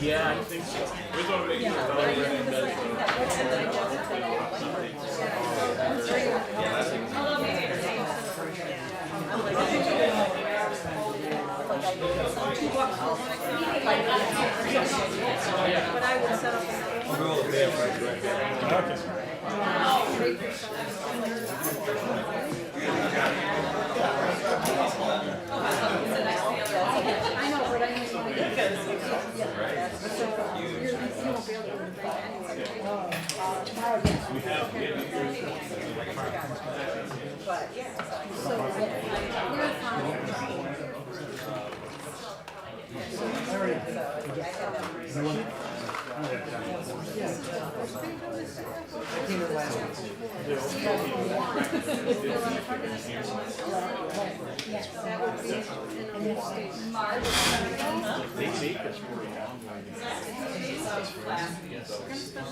Yeah, I think so. We want to make sure but I would set up I know, but I mean, you won't be able to do that anyway. But yeah, so we're fine.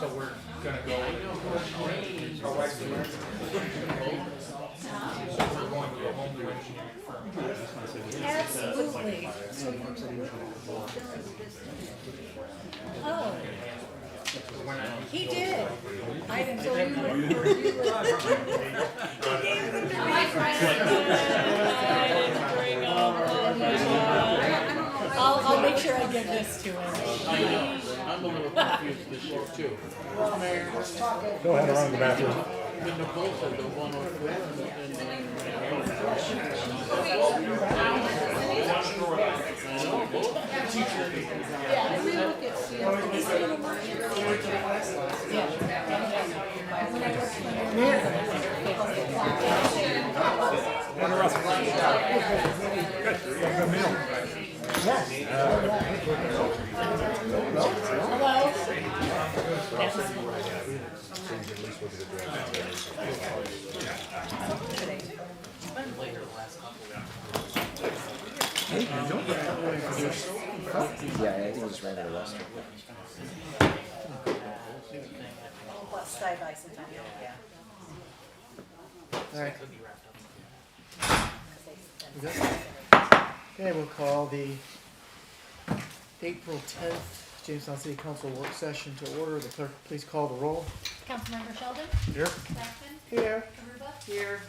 so we're gonna go. So we're going to a home to engineering firm. Absolutely. Oh. He did. I didn't so I'll make sure I give this to him. I'm a little confused this year too. Go ahead around the bathroom. In the both of the 104 Good meal. Yeah, I think we just ran out of restaurant. Side by side, yeah. All right. Okay, we'll call the April 10th Jamestown City Council work session to order. The clerk, please call the roll. Councilmember Sheldon? Here. Blackman? Here. Aruba? Here.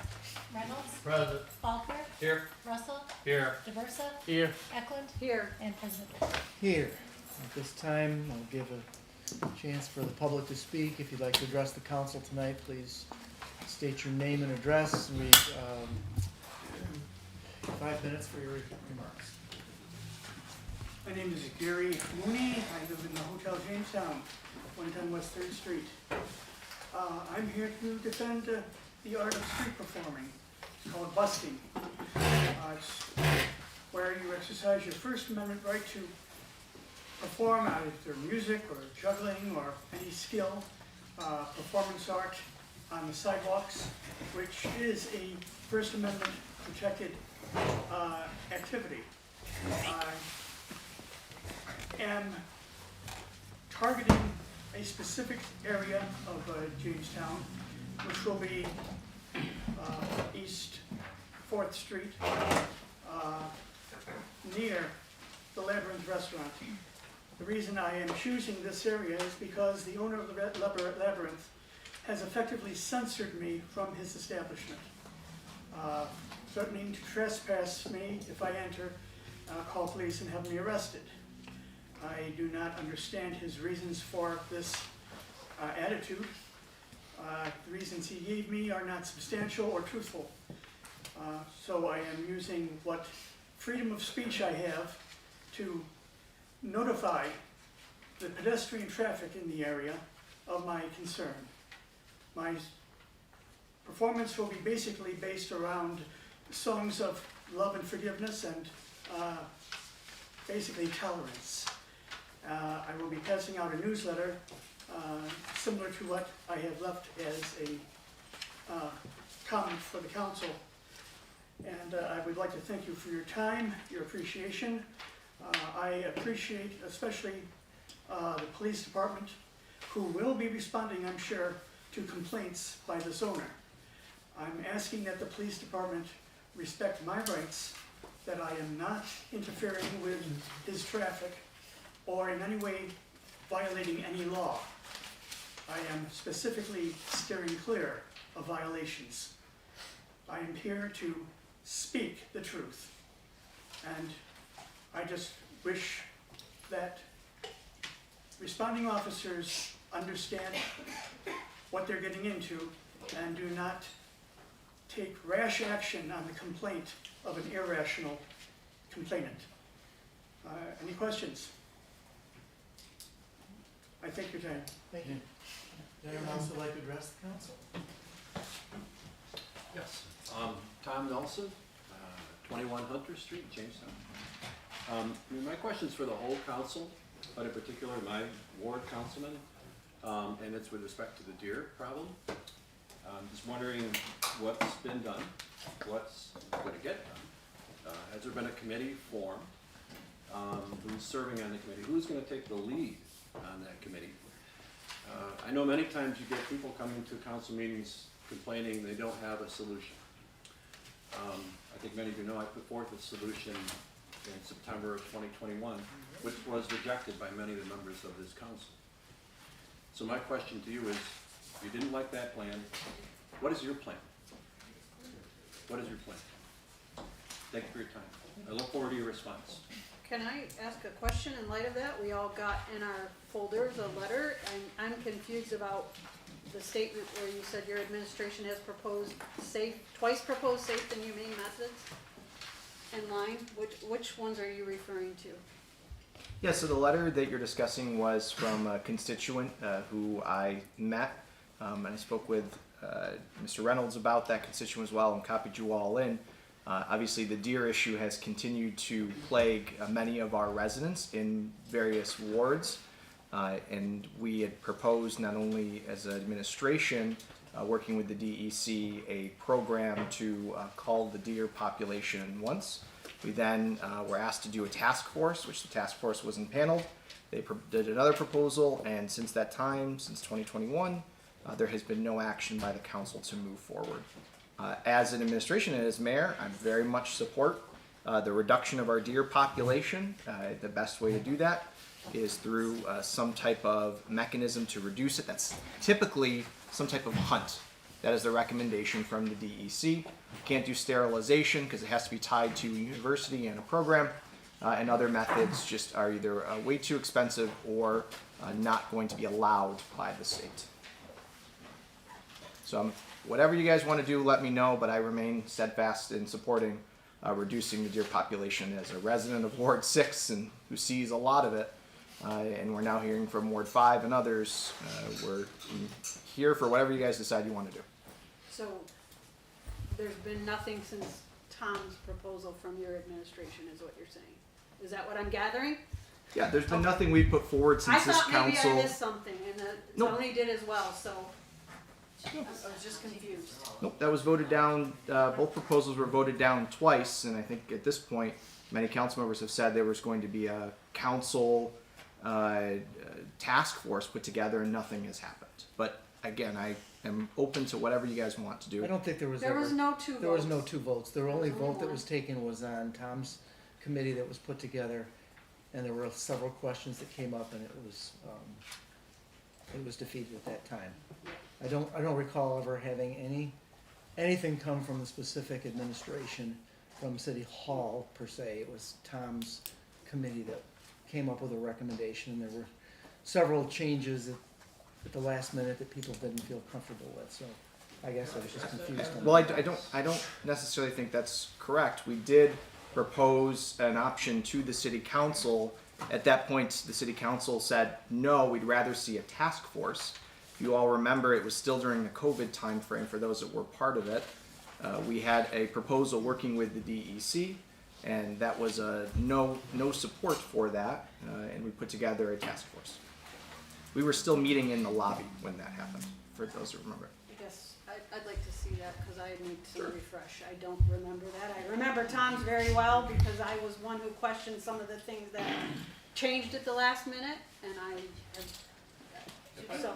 Reynolds? Present. Faulkner? Here. Russell? Here. DeVersa? Here. Eklund? Here. And President. Here. At this time, I'll give a chance for the public to speak. If you'd like to address the council tonight, please state your name and address. We 5 minutes for your remarks. My name is Gary Mooney. I live in the Hotel Jamestown, 110 West 3rd Street. I'm here to defend the art of street performing. It's called busking. It's where you exercise your First Amendment right to perform either music or juggling or any skill, performance art, on the sidewalks, which is a First Amendment protected activity. I am targeting a specific area of Jamestown, which will be East 4th Street, near the Labyrinth Restaurant. The reason I am choosing this area is because the owner of the Labyrinth has effectively censored me from his establishment, threatening to trespass me if I enter, call police and have me arrested. I do not understand his reasons for this attitude. The reasons he gave me are not substantial or truthful. So I am using what freedom of speech I have to notify the pedestrian traffic in the area of my concern. My performance will be basically based around songs of love and forgiveness and basically tolerance. I will be passing out a newsletter similar to what I have left as a comment for the council. And I would like to thank you for your time, your appreciation. I appreciate especially the police department, who will be responding, I'm sure, to complaints by this owner. I'm asking that the police department respect my rights, that I am not interfering with his traffic or in any way violating any law. I am specifically steering clear of violations. I am here to speak the truth. And I just wish that responding officers understand what they're getting into and do not take rash action on the complaint of an irrational complainant. Any questions? I thank your time. Thank you. Anyone else would like to address the council? Yes. Tom Nelson, 21 Hunter Street, Jamestown. My question's for the whole council, but in particular my ward councilman, and it's with respect to the deer problem. Just wondering what's been done, what's going to get done. Has there been a committee formed? Who's serving on the committee? Who's going to take the lead on that committee? I know many times you get people coming to council meetings complaining they don't have a solution. I think many of you know I put forth a solution in September of 2021, which was rejected by many of the members of this council. So my question to you is, if you didn't like that plan, what is your plan? What is your plan? Thank you for your time. I look forward to your response. Can I ask a question in light of that? We all got in our folders a letter, and I'm confused about the statement where you said your administration has twice proposed safe and humane methods in line. Which ones are you referring to? Yeah, so the letter that you're discussing was from a constituent who I met, and I spoke with Mr. Reynolds about that constituent as well and copied you all in. Obviously, the deer issue has continued to plague many of our residents in various wards, and we had proposed not only as an administration, working with the DEC, a program to cull the deer population once. We then were asked to do a task force, which the task force was impaneled. They did another proposal, and since that time, since 2021, there has been no action by the council to move forward. As an administration and as mayor, I very much support the reduction of our deer population. The best way to do that is through some type of mechanism to reduce it. That's typically some type of hunt. That is the recommendation from the DEC. Can't do sterilization because it has to be tied to a university and a program, and other methods just are either way too expensive or not going to be allowed by the state. So whatever you guys want to do, let me know, but I remain steadfast in supporting reducing the deer population as a resident of Ward 6 and who sees a lot of it. And we're now hearing from Ward 5 and others. We're here for whatever you guys decide you want to do. So there's been nothing since Tom's proposal from your administration, is what you're saying. Is that what I'm gathering? Yeah, there's been nothing we've put forward since I this thought maybe council. I missed something, and Nope. Tony did as well, so. I was just confused. Nope, that was voted down, both proposals were voted down twice, and I think at this point, many council members have said there was going to be a council task force put together and nothing has happened. But again, I am open to whatever you guys want to do. I don't think there was There ever. was no two votes. There was no two votes. The only There was only vote that one. was taken was on Tom's committee that was put together, and there were several questions that came up, and it was defeated at that time. I don't recall ever having anything come from the specific administration from City Hall per se. It was Tom's committee that came up with a recommendation, and there were several changes at the last minute that people didn't feel comfortable with, so I guess I was just confused on Well, that. I don't necessarily think that's correct. We did propose an option to the city council. At that point, the city council said, no, we'd rather see a task force. If you all remember, it was still during the COVID timeframe for those that were part of it. We had a proposal working with the DEC, and that was no support for that, and we put together a task force. We were still meeting in the lobby when that happened, for those who remember. I guess I'd like to see that because I need some refresh. I don't remember that. I remember Tom's very well because I was one who questioned some of the things that changed at the last minute, and I have. So,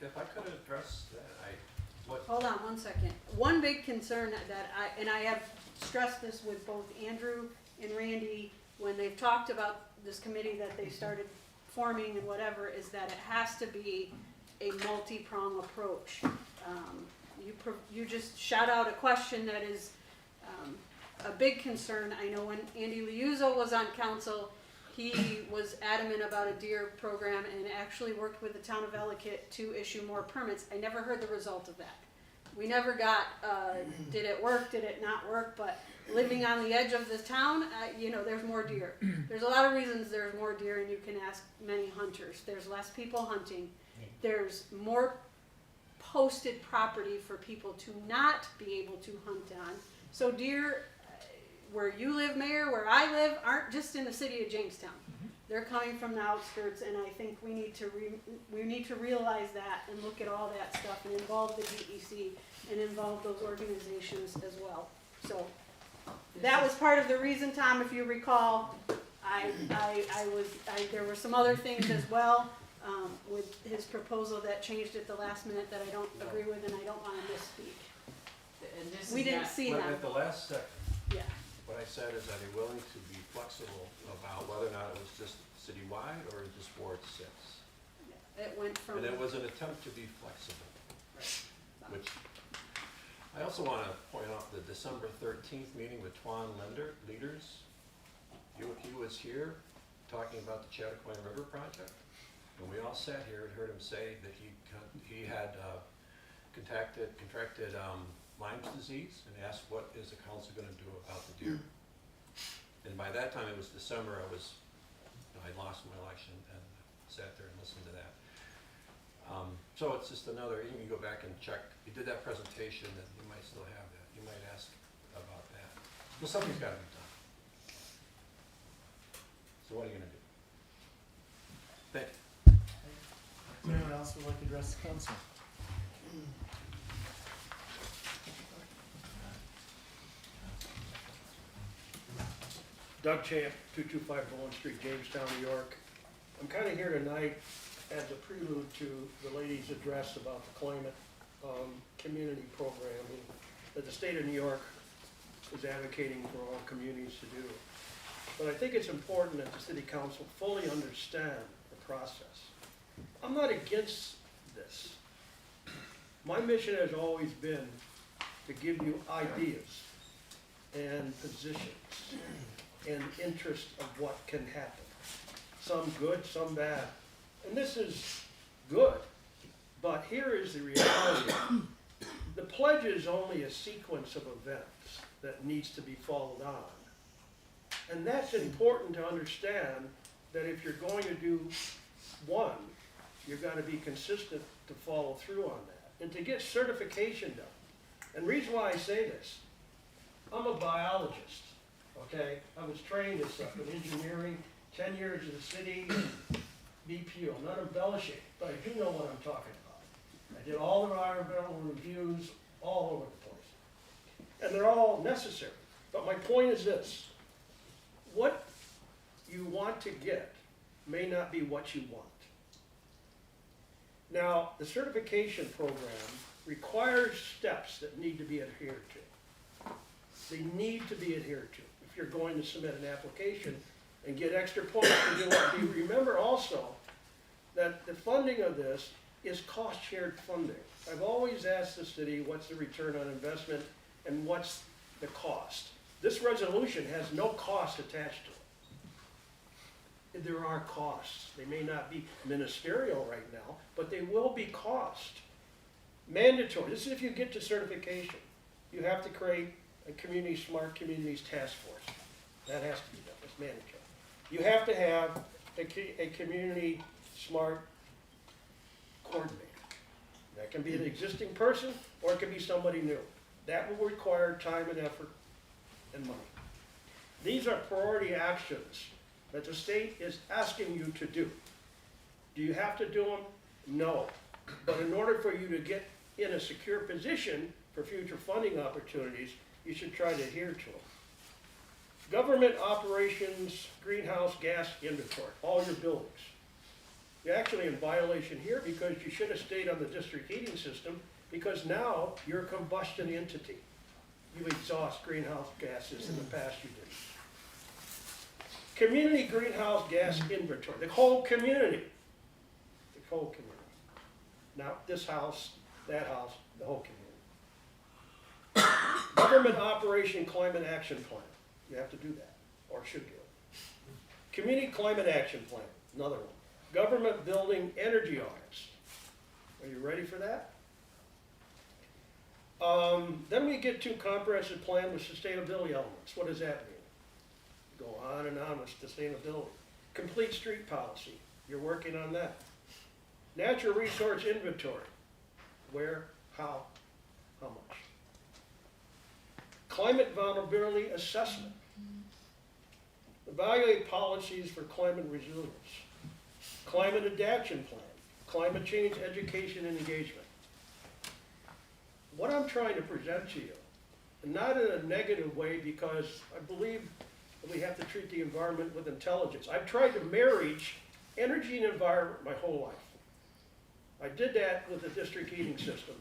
If I could address that, hold on one second. One big concern that I have stressed this with both Andrew and Randy when they've talked about this committee that they started forming and whatever, is that it has to be a multi-prong approach. You just shout out a question that is a big concern. I know when Andy Liuzzo was on council, he was adamant about a deer program and actually worked with the town of Ellicott to issue more permits. I never heard the result of that. We never got, did it work, did it not work, but living on the edge of the town, there's more deer. There's a lot of reasons there's more deer, and you can ask many hunters. There's less people hunting. There's more posted property for people to not be able to hunt on. So deer, where you live, Mayor, where I live, aren't just in the city of Jamestown. They're coming from the outskirts, and I think we need to realize that and look at all that stuff and involve the DEC and involve those organizations as well. So that was part of the reason, Tom, if you recall, there were some other things as well with his proposal that changed at the last minute that I don't agree with, and I don't want to misspeak. We didn't see But them. at the last second, Yeah. what I said is I'd be willing to be flexible about whether or not it was just citywide or just Ward 6. It went from. And it was an attempt to be flexible, which I also want to point out the December 13th meeting with Twan leaders. He was here talking about the Chattaquina River project, and we all sat here and heard him say that he had contracted Lyme's disease and asked what is the council going to do about the deer. And by that time, it was December, I lost my election and sat there and listened to that. So it's just another, you can go back and check, he did that presentation, and you might still have that, you might ask about that. But something's gotta be done. So what are you gonna do? Thank you. Anyone else would like to address the council? Doug Champ, 225 Bowen Street, Jamestown, New York. I'm kind of here tonight as a prelude to the lady's address about the climate community program that the state of New York is advocating for all communities to do. But I think it's important that the city council fully understand the process. I'm not against this. My mission has always been to give you ideas and positions and interest of what can happen. Some good, some bad. And this is good, but here is the reality. The pledge is only a sequence of events that needs to be followed on. And that's important to understand, that if you're going to do one, you've got to be consistent to follow through on that and to get certification done. And the reason why I say this, I'm a biologist, okay? I was trained as such in engineering, 10 years in the city, BPO, not embellishing, but I do know what I'm talking about. I did all the environmental reviews all over the place. And they're all necessary. But my point is this, what you want to get may not be what you want. Now, the certification program requires steps that need to be adhered to. They need to be adhered to if you're going to submit an application and get extra points to do it. You remember also that the funding of this is cost-shared funding. I've always asked the city, what's the return on investment and what's the cost? This resolution has no cost attached to it. There are costs. They may not be ministerial right now, but they will be cost. Mandatory. This is if you get to certification. You have to create a community smart communities task force. That has to be done. It's mandatory. You have to have a community smart coordinator. That can be an existing person or it can be somebody new. That will require time and effort and money. These are priority actions that the state is asking you to do. Do you have to do them? No. But in order for you to get in a secure position for future funding opportunities, you should try to adhere to them. Government operations, greenhouse gas inventory, all your buildings. You're actually in violation here because you should have stayed on the district heating system because now you're a combustion entity. You exhaust greenhouse gases. In the past you did. Community greenhouse gas inventory, the whole community. The whole community. Not this house, that house, the whole community. Government Operation Climate Action Plan. You have to do that, or should do it. Community Climate Action Plan, another one. Government Building Energy Audits. Are you ready for that? Then we get to comprehensive plan with sustainability elements. What does that mean? Go on and on with sustainability. Complete street policy. You're working on that. Natural resource inventory. Where, how much? Climate vulnerability assessment. Evaluate policies for climate resilience. Climate adaptation plan. Climate change education and engagement. What I'm trying to present to you, not in a negative way because I believe that we have to treat the environment with intelligence. I've tried to marriage energy and environment my whole life. I did that with the district heating system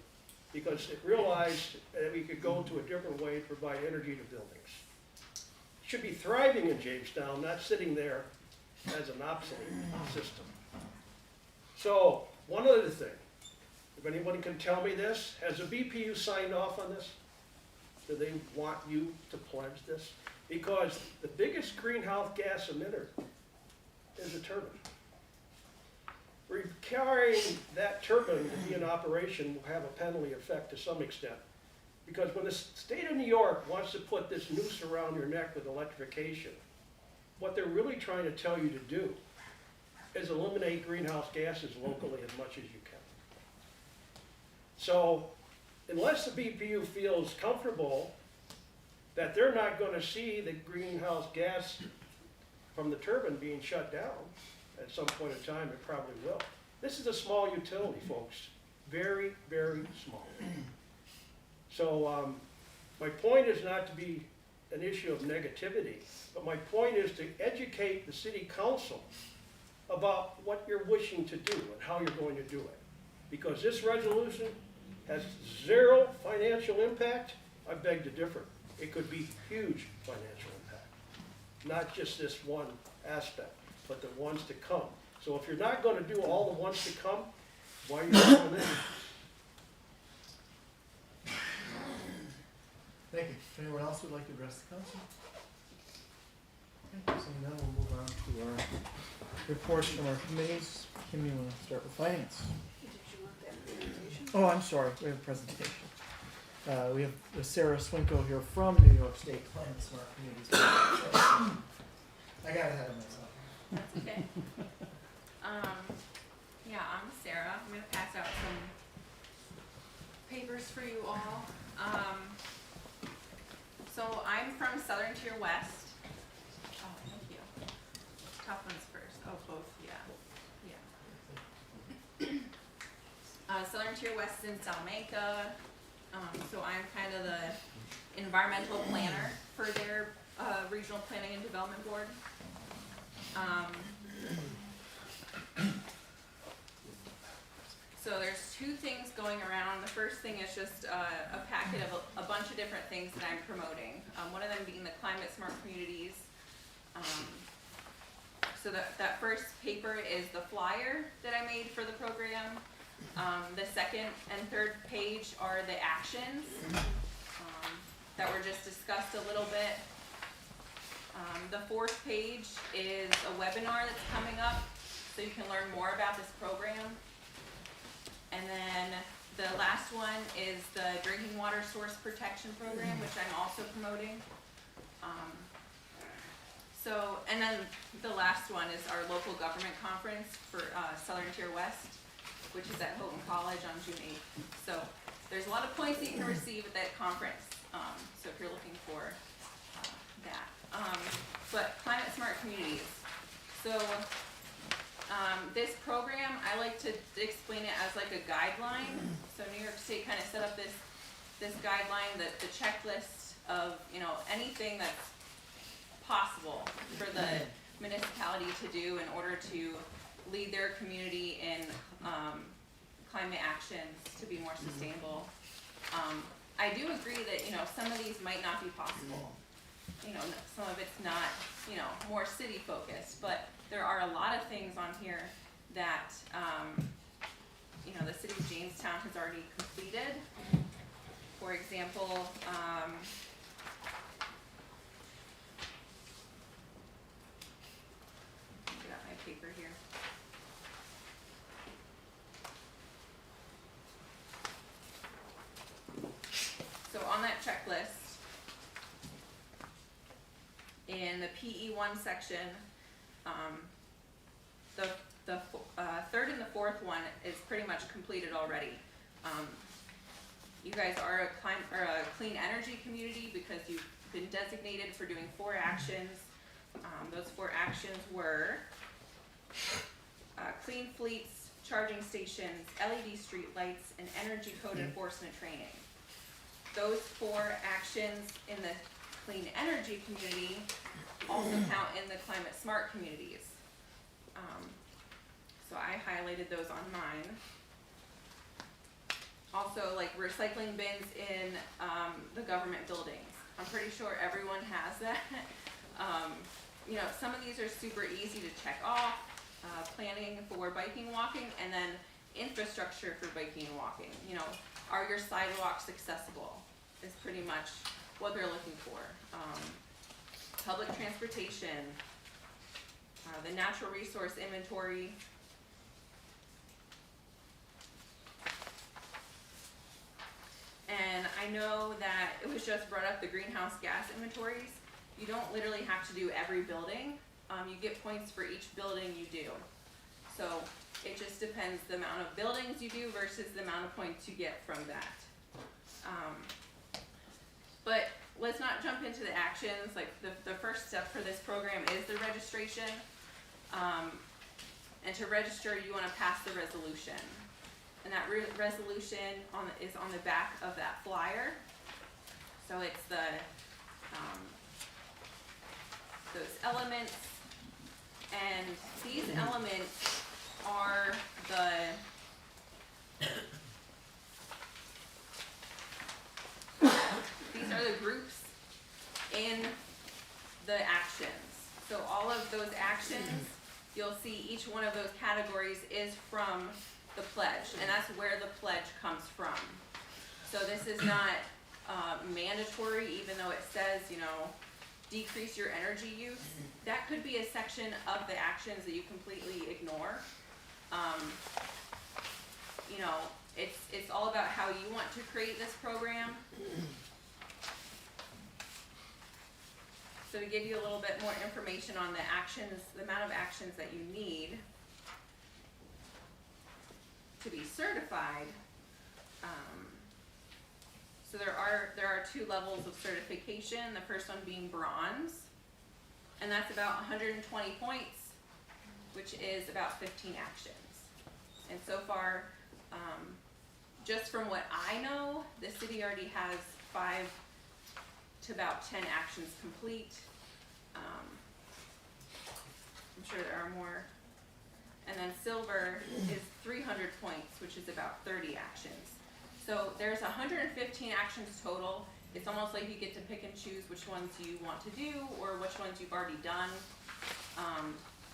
because it realized that we could go to a different way to provide energy to buildings. It should be thriving in Jamestown, not sitting there as an obsolete system. So, one other thing, if anyone can tell me this, has the BPU signed off on this? Do they want you to pledge this? Because the biggest greenhouse gas emitter is a turbine. Requiring that turbine to be in operation will have a penalty effect to some extent. Because when the state of New York wants to put this noose around your neck with electrification, what they're really trying to tell you to do is eliminate greenhouse gases locally as much as you can. So, unless the BPU feels comfortable that they're not going to see the greenhouse gas from the turbine being shut down, at some point in time it probably will. This is a small utility, folks. Very, very small. So my point is not to be an issue of negativity, but my point is to educate the city council about what you're wishing to do and how you're going to do it. Because this resolution has zero financial impact, I beg to differ. It could be huge financial impact. Not just this one aspect, but the ones to come. So if you're not going to do all the ones to come, why are you doing this? Thank you. Anyone else would like to address the council? Okay, seeing none, we'll move on to our reports from our committees. Kim, you want to start with finance? Did you want that presentation? Oh, I'm sorry, we have a presentation. We have Sarah Swinko here from New York State Climate Smart Communities. I got ahead of myself. That's okay. Yeah, I'm Sarah. I'm going to pass out some papers for you all. So I'm from Southern Tier West. Oh, thank you. Tough ones first. Oh, both, yeah. Southern Tier West is in Salamanca, so I'm kind of the environmental planner for their Regional Planning and Development Board. So there's two things going around. The first thing is just a packet of a bunch of different things that I'm promoting. One of them being the climate smart communities. So that first paper is the flyer that I made for the program. The second and third page are the actions that were just discussed a little bit. The fourth page is a webinar that's coming up, so you can learn more about this program. And then the last one is the Drinking Water Source Protection Program, which I'm also promoting. And then the last one is our local government conference for Southern Tier West, which is at Houghton College on June 8th. So there's a lot of points that you can receive at that conference, so if you're looking for that. But climate smart communities. So this program, I like to explain it as like a guideline. So New York State kind of set up this guideline, the checklist of, you know, anything that's possible for the municipality to do in order to lead their community in climate actions to be more sustainable. I do agree that, you know, some of these might not be possible. You know, some of it's not, you know, more city focused, but there are a lot of things on here that, you know, the city of Jamestown has already completed. For example, I got my paper here. So on that checklist, in the PE1 section, the third and the fourth one is pretty much completed already. You guys are a clean energy community because you've been designated for doing 4 actions. Those 4 actions were clean fleets, charging stations, LED street lights, and energy code enforcement training. Those 4 actions in the clean energy community also count in the climate smart communities. So I highlighted those on mine. Also, like recycling bins in the government buildings. I'm pretty sure everyone has that. You know, some of these are super easy to check off. Planning for biking, walking, and then infrastructure for biking and walking. You know, are your sidewalks accessible? Is pretty much what they're looking for. Public transportation, the natural resource inventory, and I know that it was just brought up, the greenhouse gas inventories. You don't literally have to do every building. You get points for each building you do. So it just depends the amount of buildings you do versus the amount of points you get from that. But let's not jump into the actions. Like the first step for this program is the registration. And to register, you want to pass the resolution. And that resolution is on the back of that flyer. So it's those elements. And these elements are these are the groups in the actions. So all of those actions, you'll see each one of those categories is from the pledge, and that's where the pledge comes from. So this is not mandatory, even though it says, you know, decrease your energy use. That could be a section of the actions that you completely ignore. You know, it's all about how you want to create this program. So to give you a little bit more information on the actions, the amount of actions that you need to be certified. So there are 2 levels of certification. The first one being bronze, and that's about 120 points, which is about 15 actions. And so far, Just from what I know, the city already has 5 to about 10 actions complete. I'm sure there are more. And then silver is 300 points, which is about 30 actions. So there's 115 actions total. It's almost like you get to pick and choose which ones you want to do or which ones you've already done.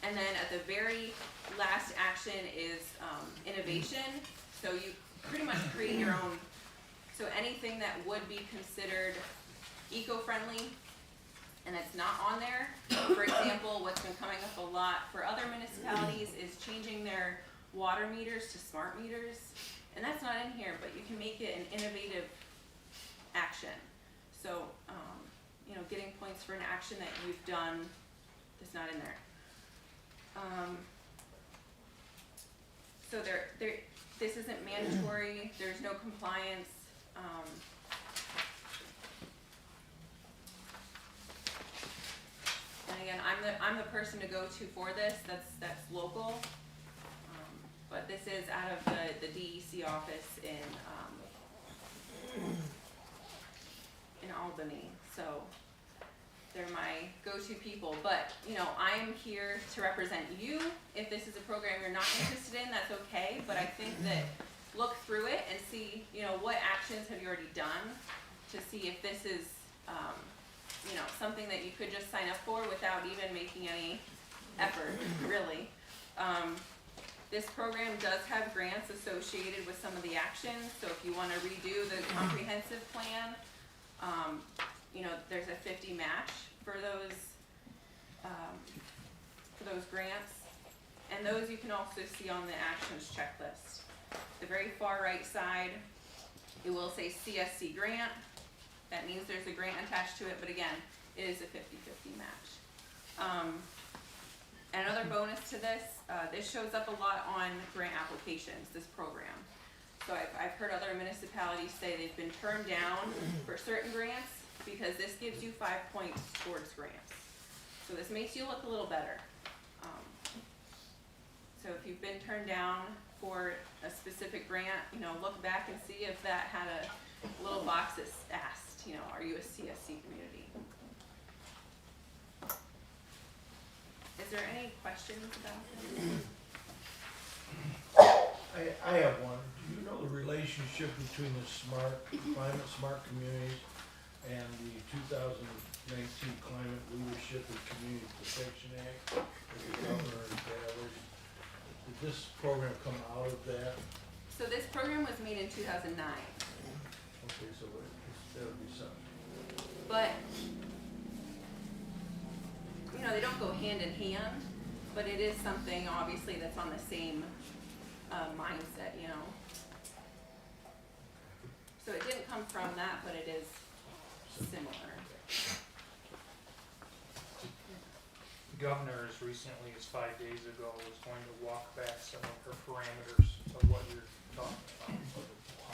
And then at the very last action is innovation. So you pretty much create your own. So anything that would be considered eco-friendly and it's not on there. For example, what's been coming up a lot for other municipalities is changing their water meters to smart meters. And that's not in here, but you can make it an innovative action. So, you know, getting points for an action that you've done that's not in there. So this isn't mandatory. There's no compliance. And again, I'm the person to go to for this. That's local. But this is out of the DEC office in Albany. So they're my go-to people. But you know, I am here to represent you. If this is a program you're not interested in, that's okay. But I think that look through it and see, you know, what actions have you already done to see if this is, you know, something that you could just sign up for without even making any effort, really. This program does have grants associated with some of the actions, so if you want to redo the comprehensive plan, you know, there's a 50 match for those grants, and those you can also see on the actions checklist. The very far right side, it will say CSC grant. That means there's a grant attached to it, but again, it is a 50-50 match. Another bonus to this, this shows up a lot on grant applications, this program. So I've heard other municipalities say they've been turned down for certain grants because this gives you 5 points towards grants. So this makes you look a little better. So if you've been turned down for a specific grant, you know, look back and see if that had a little box that asked, you know, are you a CSC community? Is there any questions about this? I have one. Do you know the relationship between the climate smart communities and the 2019 Climate Leadership and Community Protection Act that the governor established? Did this program come out of that? So this program was made in 2009. Okay, so that would be something. But, you know, they don't go hand in hand, but it is something obviously that's on the same mindset, you know. So it didn't come from that, but it is similar. The governor as recently as 5 days ago was going to walk back some of her parameters of what you're talking about.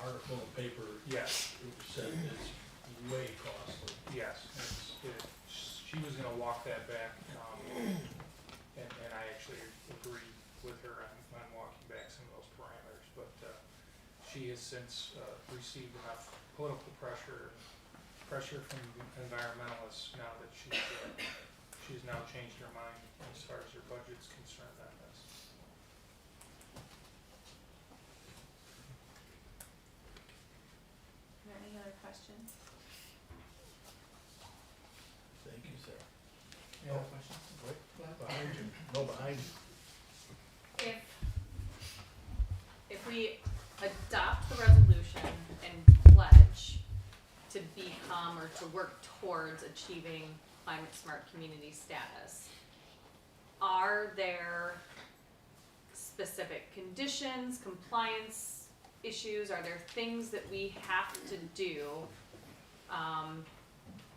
The article in the paper, Yes, it said it's way costly. yes, she was gonna walk that back, and I actually agreed with her on walking back some of those parameters, but, she has since, received enough political pressure from environmentalists now that she's now changed her mind as far as her budget's concerned on this. Are there any other questions? Thank you, sir. Any other questions? Wait, behind you. No, behind you. If we adopt the resolution and pledge to become or to work towards achieving climate smart community status, are there specific conditions, compliance issues? Are there things that we have to do?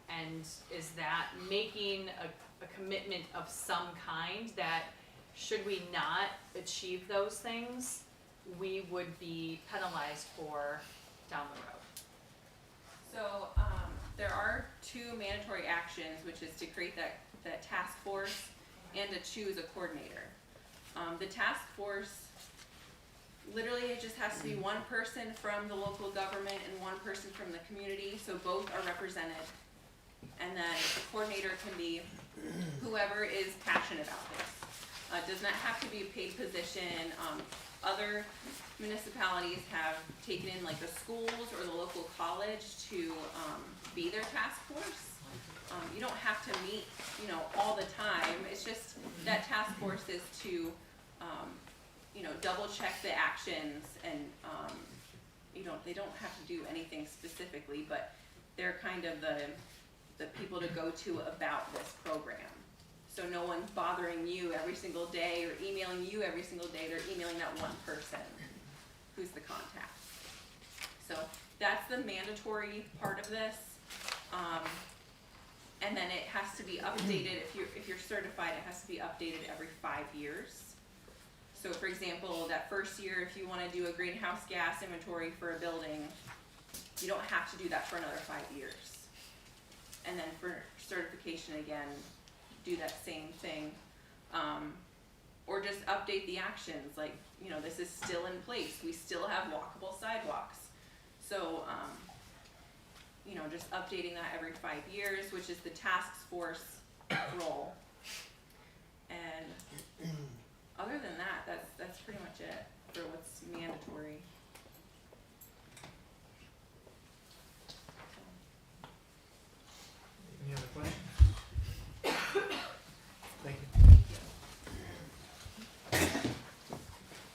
And is that making a commitment of some kind that should we not achieve those things, we would be penalized for down the road? So there are 2 mandatory actions, which is to create that task force and to choose a coordinator. The task force literally it just has to be one person from the local government and one person from the community, so both are represented. And then the coordinator can be whoever is passionate about this. It does not have to be a paid position. Other municipalities have taken in like the schools or the local college to be their task force. You don't have to meet, all the time. It's just that task force is to, double check the actions and, they don't have to do anything specifically, but they're kind of the people to go to about this program. So no one's bothering you every single day or emailing you every single day. They're emailing that one person who's the contact. So that's the mandatory part of this. And then it has to be updated. If you're certified, it has to be updated every 5 years. So for example, that first year, if you want to do a greenhouse gas inventory for a building, you don't have to do that for another 5 years. And then for certification again, do that same thing. Or just update the actions, like, this is still in place. We still have walkable sidewalks. So, just updating that every 5 years, which is the task force role. And other than that, that's pretty much it for what's mandatory. Any other questions? Thank you.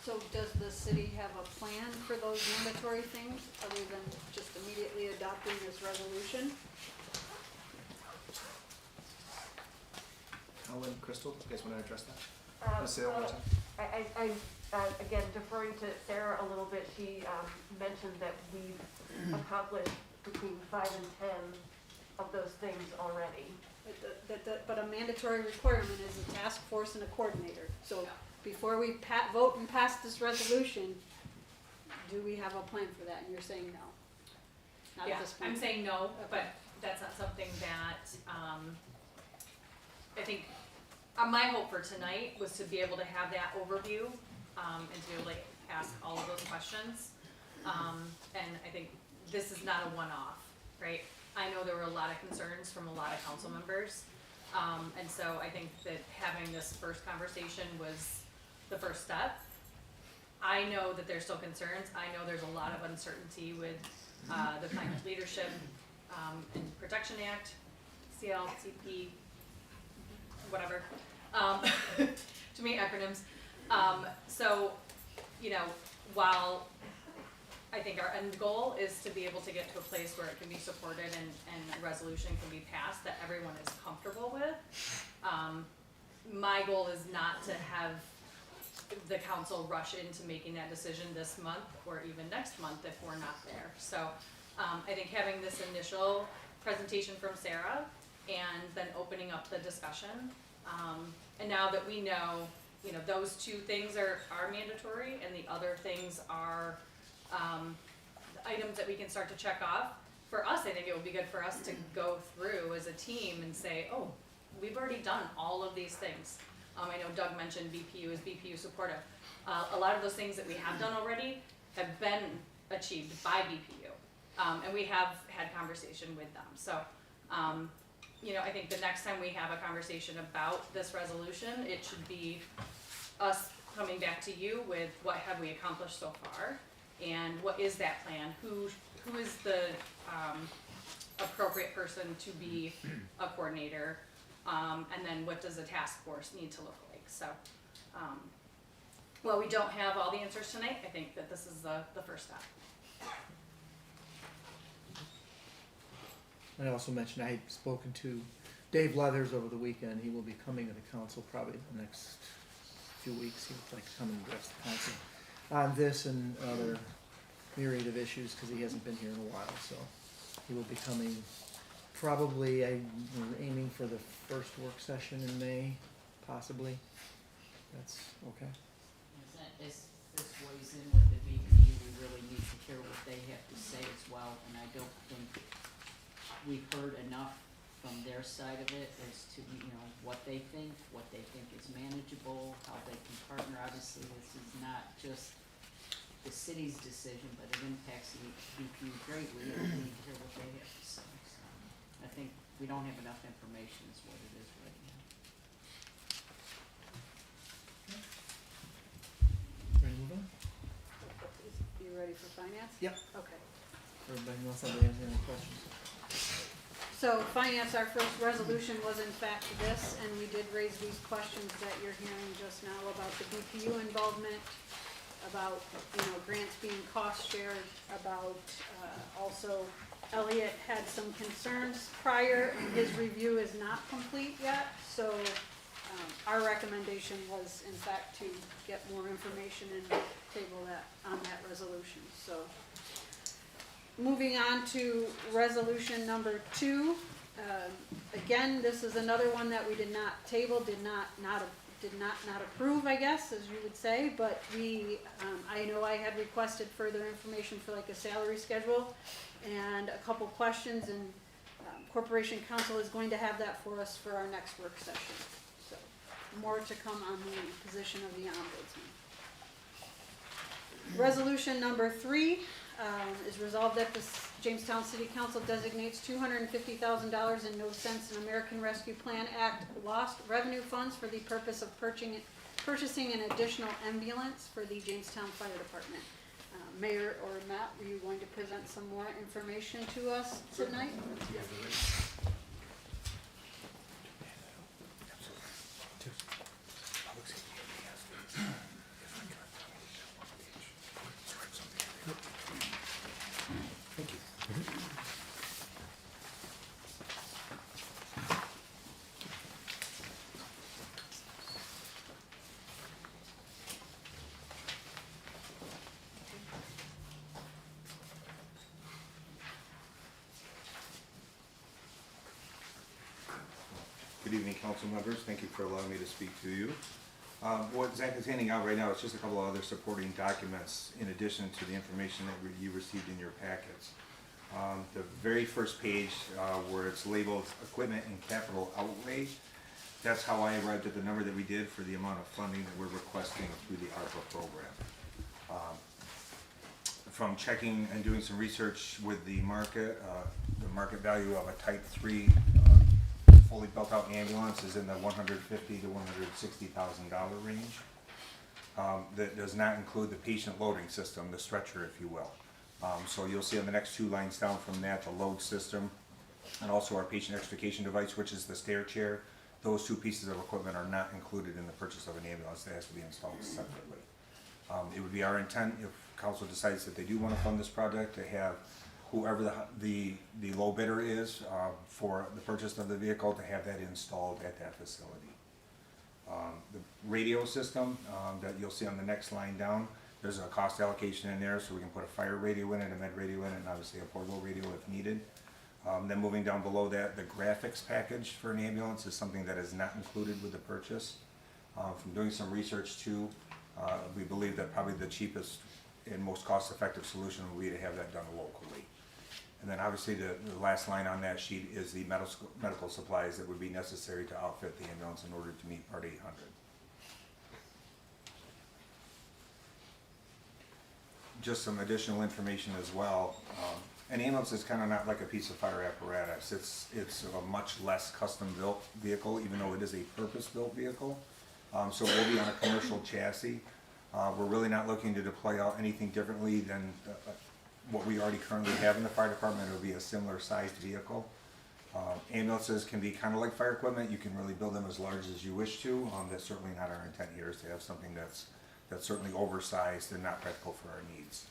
So does the city have a plan for those mandatory things, other than just immediately adopting this resolution? Helen, Crystal, you guys want to address that? Let's say that one more time. I again, deferring to Sarah a little bit, she mentioned that we've accomplished between 5 and 10 of those things already. But a mandatory requirement is a task force and a coordinator. So before we vote and pass this resolution, do we have a plan for that? And you're saying no? Not at this point? I'm saying no, but that's not something that, I think, my hope for tonight was to be able to have that overview, and to be able to ask all of those questions. And I think this is not a one-off, right? I know there were a lot of concerns from a lot of council members. And so I think that having this first conversation was the first step. I know that there's still concerns. I know there's a lot of uncertainty with the Climate Leadership and Protection Act, CLCP, whatever. Too many acronyms. So, while I think our end goal is to be able to get to a place where it can be supported and resolution can be passed that everyone is comfortable with. My goal is not to have the council rush into making that decision this month or even next month if we're not there. So I think having this initial presentation from Sarah and then opening up the discussion, and now that we know, those two things are mandatory and the other things are the items that we can start to check off. For us, I think it would be good for us to go through as a team and say, oh, we've already done all of these things. I know Doug mentioned BPU is BPU supportive. A lot of those things that we have done already have been achieved by BPU. And we have had conversation with them. So, I think the next time we have a conversation about this resolution, it should be us coming back to you with what have we accomplished so far and what is that plan? Who is the appropriate person to be a coordinator? And then what does a task force need to look like? So, while we don't have all the answers tonight, I think that this is the first step. I also mentioned I had spoken to Dave Leathers over the weekend. He will be coming to the council probably the next few weeks. He would like to come and address the council on this and other myriad of issues because he hasn't been here in a while. So he will be coming probably, we're aiming for the first work session in May, possibly. That's okay. This weighs in with the BPU, we really need to hear what they have to say as well, and I don't think we've heard enough from their side of it as to, what they think is manageable, how they can partner. Obviously, this is not just the city's decision, but it impacts the BPU greatly, and we need to hear what they have to say. So I think we don't have enough information is what it is right now. Ready to move on? You ready for finance? Yep. Okay. Everybody knows somebody has any questions? So finance, our first resolution was in fact this, and we did raise these questions that you're hearing just now about the BPU involvement, about, grants being cost shared, about, also Elliot had some concerns prior, and his review is not complete yet, so, our recommendation was in fact to get more information and table that, on that resolution, so. Moving on to resolution number 2. Again, this is another one that we did not table, did not approve, I guess, as you would say, but we, I know I had requested further information for like a salary schedule and a couple questions, and Corporation Council is going to have that for us for our next work session. So, more to come on the position of the ombudsman. Resolution number 3. Is resolved that the Jamestown City Council designates $250,000 in no cents in American Rescue Plan Act lost revenue funds for the purpose of purchasing an additional ambulance for the Jamestown Fire Department. Mayor or Matt, were you going to present some more information to us tonight? Good evening, council members. Thank you for allowing me to speak to you. What Zach is handing out right now is just a couple of other supporting documents in addition to the information that you received in your packets. The very first page where it's labeled equipment and capital outlay, that's how I arrived at the number that we did for the amount of funding that we're requesting through the ARPA program. From checking and doing some research with the market value of a type 3 fully built out ambulance is in the $150,000 to $160,000 range. That does not include the patient loading system, the stretcher, if you will. So you'll see on the next 2 lines down from that, the load system, and also our patient extrication device, which is the stair chair. Those 2 pieces of equipment are not included in the purchase of an ambulance. That has to be installed separately. It would be our intent, if council decides that they do want to fund this project, to have whoever the low bidder is for the purchase of the vehicle, to have that installed at that facility. The radio system that you'll see on the next line down, there's a cost allocation in there, so we can put a fire radio in it, a med radio in it, and obviously a portable radio if needed. Then moving down below that, the graphics package for an ambulance is something that is not included with the purchase. From doing some research too, we believe that probably the cheapest and most cost-effective solution would be to have that done locally. And then obviously the last line on that sheet is the medical supplies that would be necessary to outfit the ambulance in order to meet Part 800. Just some additional information as well. An ambulance is kind of not like a piece of fire apparatus. It's a much less custom-built vehicle, even though it is a purpose-built vehicle. So it will be on a commercial chassis. We're really not looking to deploy out anything differently than what we already currently have in the fire department. It will be a similar sized vehicle. Ambulances can be kind of like fire equipment. You can really build them as large as you wish to. That's certainly not our intent here, is to have something that's certainly oversized and not practical for our needs.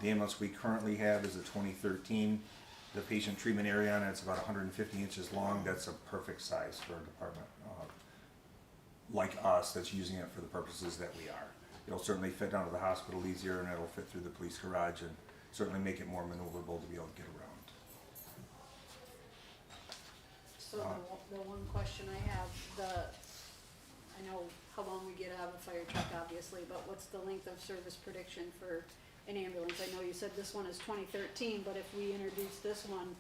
The ambulance we currently have is a 2013. The patient treatment area on it is about 150 inches long. That's a perfect size for a department like us that's using it for the purposes that we are. It'll certainly fit down to the hospital easier, and it'll fit through the police garage and certainly make it more maneuverable to be able to get around. So the one question I have, I know how long we get out of a fire truck obviously, but what's the length of service prediction for an ambulance? I know you said this one is 2013, but if we introduce this one,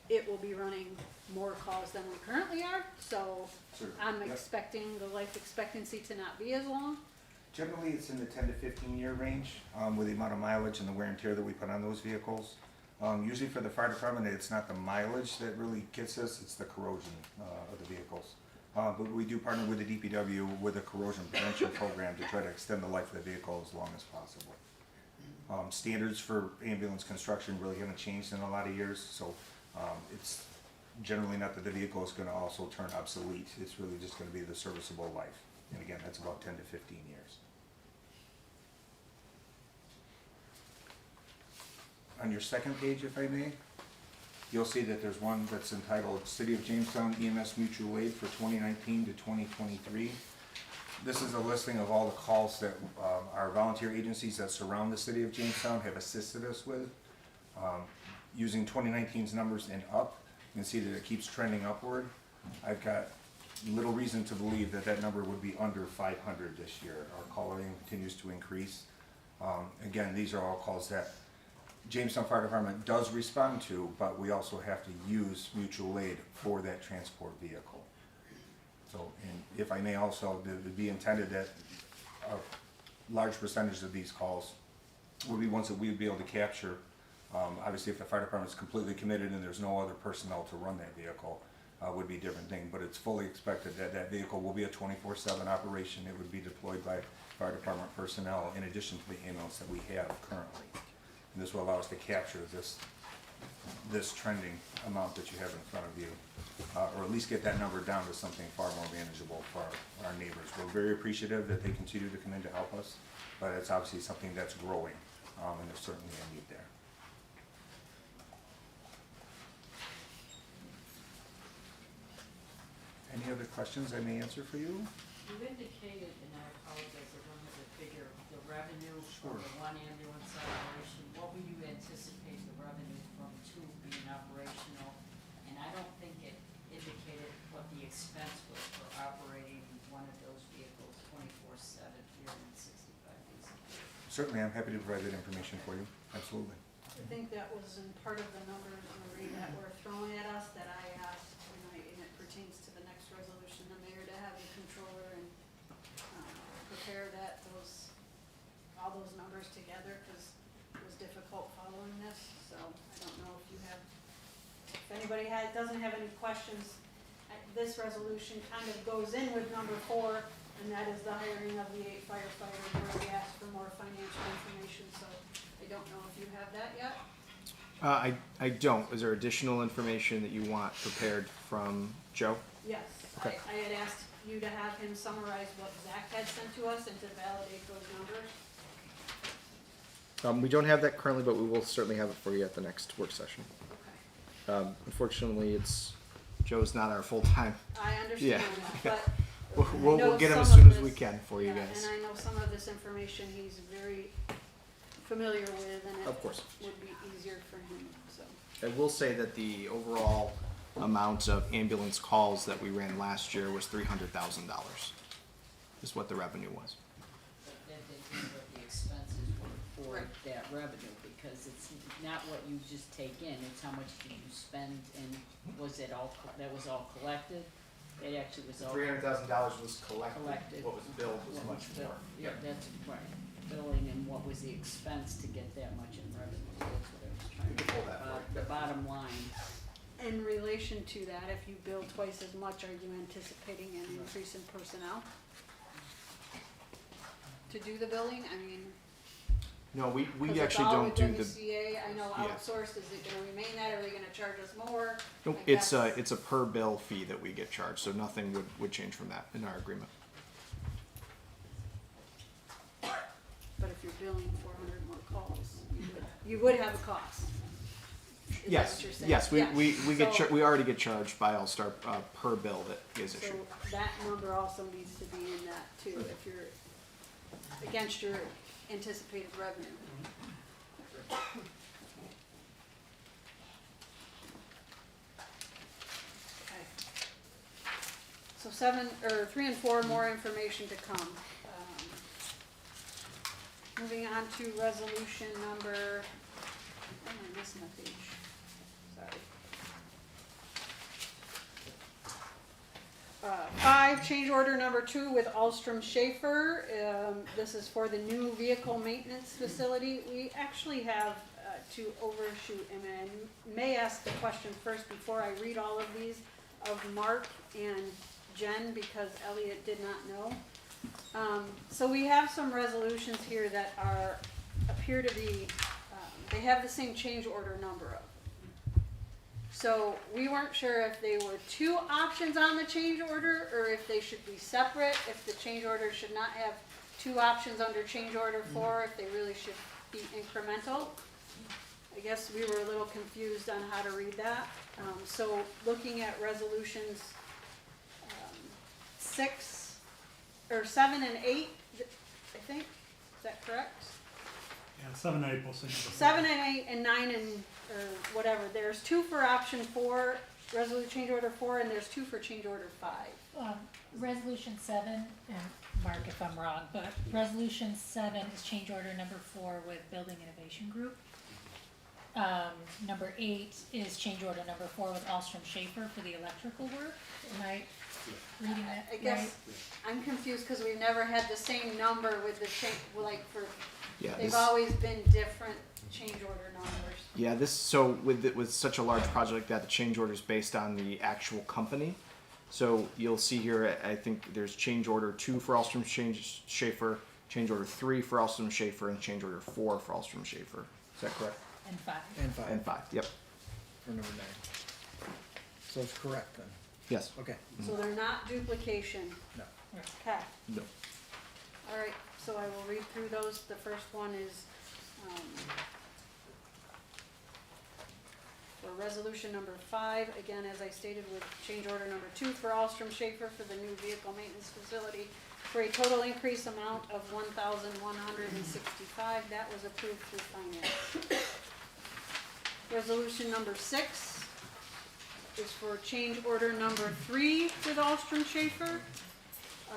it will be running more calls than we currently are, so Sure. I'm Yep. expecting the life expectancy to not be as long. Generally, it's in the 10 to 15 year range with the amount of mileage and the wear and tear that we put on those vehicles. Usually for the fire department, it's not the mileage that really gets us, it's the corrosion of the vehicles. But we do partner with the DPW with a corrosion prevention program to try to extend the life of the vehicle as long as possible. Standards for ambulance construction really haven't changed in a lot of years, so it's generally not that the vehicle is going to also turn obsolete. It's really just going to be the serviceable life. And again, that's about 10 to 15 years. On your second page, if I may, you'll see that there's one that's entitled City of Jamestown EMS Mutual Aid for 2019 to 2023. This is a listing of all the calls that our volunteer agencies that surround the City of Jamestown have assisted us with. Using 2019's numbers and up, you can see that it keeps trending upward. I've got little reason to believe that that number would be under 500 this year. Our call volume continues to increase. Again, these are all calls that Jamestown Fire Department does respond to, but we also have to use mutual aid for that transport vehicle. So, and if I may also, it would be intended that a large percentage of these calls would be ones that we would be able to capture. Obviously, if the fire department is completely committed and there's no other personnel to run that vehicle, would be a different thing. But it's fully expected that that vehicle will be a 24/7 operation. It would be deployed by fire department personnel in addition to the ambulance that we have currently. And this will allow us to capture this trending amount that you have in front of you, or at least get that number down to something far more manageable for our neighbors. We're very appreciative that they continue to come in to help us, but it's obviously something that's growing, and there's certainly a need there. Any other questions I may answer for you? You indicated, and I apologize, I don't have the figure, the revenue for the one ambulance operation. What would you anticipate the revenue from two being operational? And I don't think it indicated what the expense was for operating one of those vehicles 24/7, 365 days a year. Certainly, I'm happy to provide that information for you. Absolutely. I think that was in part of the numbers, Marie, that were thrown at us that I asked, and it pertains to the next resolution, the mayor to have the controller and prepare all those numbers together, because it was difficult following this. So I don't know if anybody doesn't have any questions. This resolution kind of goes in with number 4, and that is the hiring of the 8 firefighters, where we asked for more financial information. So I don't know if you have that yet. I don't. Is there additional information that you want prepared from Joe? Yes, Okay. I had asked you to have him summarize what Zach had sent to us and to validate those numbers. We don't have that currently, but we will certainly have it for you at the next work session. Okay. Unfortunately, Joe's not our full-time. I understand that, but We'll get him as soon as we can for you guys. And I know some of this information he's very familiar with, and Of course. it would be easier for him, so. I will say that the overall amount of ambulance calls that we ran last year was $300,000, is what the revenue was. But that didn't know what the expenses were for Right. that revenue, because it's not what you just take in, it's how much did you spend, and was it all, that was all collected? It actually was all $300,000 was collected. What was billed was What much was billed. more. Yeah, that's right, billing, and what was the expense to get that much in revenue, that's what I was trying We to. can pull that for you. The bottom line, In relation to that, if you bill twice as much, are you anticipating an increase in personnel to do the billing? I mean, No, we 'cause actually it's all don't do within the. CA. I know Yeah. outsourced, is it gonna remain that, are they gonna charge us more? Nope, Like it's that's- a per bill fee that we get charged, so nothing would change from that in our agreement. But if you're billing 400 more calls, you would have a cost. Is that Yes, what you're saying? yes, Yeah. we already get charged by All Star per bill that is issued. So that number also needs to be in that too, if you're against your anticipated revenue. Okay. So 3 and 4, more information to come. Moving on to resolution number, oh, I missed my page, sorry. 5, change order number 2 with Alstrom Schaefer. This is for the new vehicle maintenance facility. We actually have to overshoot, and I may ask the question first before I read all of these of Mark and Jen, because Elliot did not know. So we have some resolutions here that appear to be, they have the same change order number of. So we weren't sure if they were 2 options on the change order, or if they should be separate, if the change order should not have 2 options under change order 4, if they really should be incremental. I guess we were a little confused on how to read that. So looking at resolutions 7 and 8, I think, is that correct? Yeah, 7 and 8 will see. 7 and 8 and 9 and, or whatever, there's 2 for option 4, resolution change order 4, and there's 2 for change order 5. Resolution 7, and Mark if I'm wrong, but resolution 7 is change order number 4 with Building Innovation Group. Number 8 is change order number 4 with Alstrom Schaefer for the electrical work. Am I reading that I guess right? I'm confused because we've never had the same number with the change, like for, Yeah, they've this, always been different change order numbers. yeah, so with such a large project like that, the change order is based on the actual company. So you'll see here, I think there's change order 2 for Alstrom Schaefer, change order 3 for Alstrom Schaefer, and change order 4 for Alstrom Schaefer. Is that correct? And 5. And 5 And 5, yep. for number 9. So it's correct then. Yes. Okay. So they're not duplication. No. Okay. No. All right, so I will read through those. The first one is, for resolution number 5, again, as I stated, with change order number 2 for Alstrom Schaefer for the new vehicle maintenance facility for a total increase amount of $1,165. That was approved through finance. Resolution number 6 is for change order number 3 with Alstrom Schaefer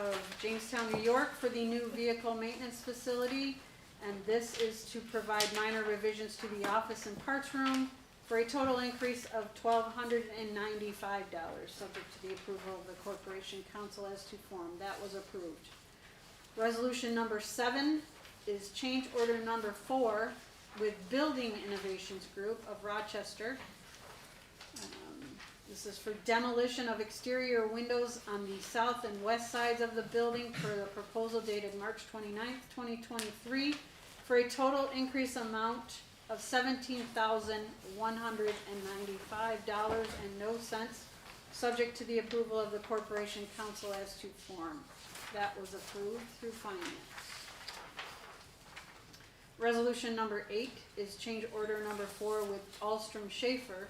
of Jamestown, New York for the new vehicle maintenance facility. And this is to provide minor revisions to the office and parts room for a total increase of $1,295, subject to the approval of the Corporation Council as to form. That was approved. Resolution number 7 is change order number 4 with Building Innovations Group of Rochester. This is for demolition of exterior windows on the south and west sides of the building per the proposal dated March 29th, 2023, for a total increase amount of $17,195.00, subject to the approval of the Corporation Council as to form. That was approved through finance. Resolution number 8 is change order number 4 with Alstrom Schaefer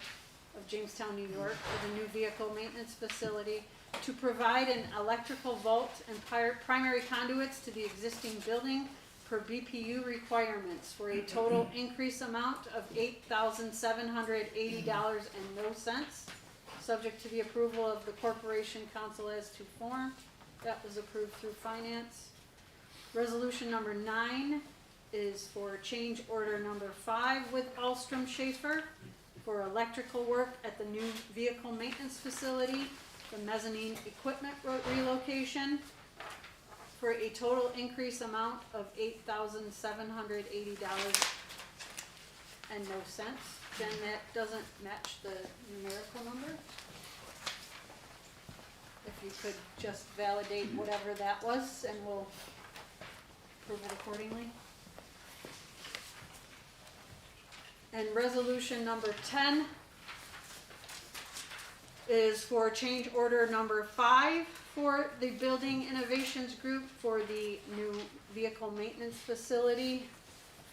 of Jamestown, New York for the new vehicle maintenance facility to provide an electrical vault and primary conduits to the existing building per BPU requirements for a total increase amount of $8,780.00, subject to the approval of the Corporation Council as to form. That was approved through finance. Resolution number 9 is for change order number 5 with Alstrom Schaefer for electrical work at the new vehicle maintenance facility, the mezzanine equipment relocation, for a total increase amount of $8,780.00. Then that doesn't match the numerical number. If you could just validate whatever that was, and we'll approve it accordingly. And resolution number 10 is for change order number 5 for the Building Innovations Group for the new vehicle maintenance facility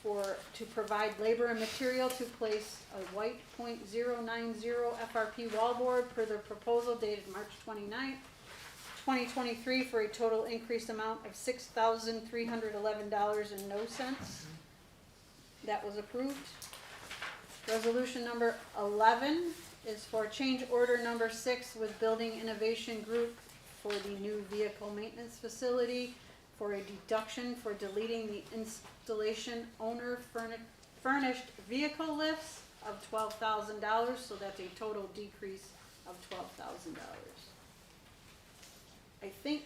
to provide labor and material to place a white .090 FRP wallboard per the proposal dated March 29th, 2023 for a total increased amount of $6,311.00. That was approved. Resolution number 11 is for change order number 6 with Building Innovation Group for the new vehicle maintenance facility for a deduction for deleting the installation owner furnished vehicle lifts of $12,000, so that's a total decrease of $12,000. I think,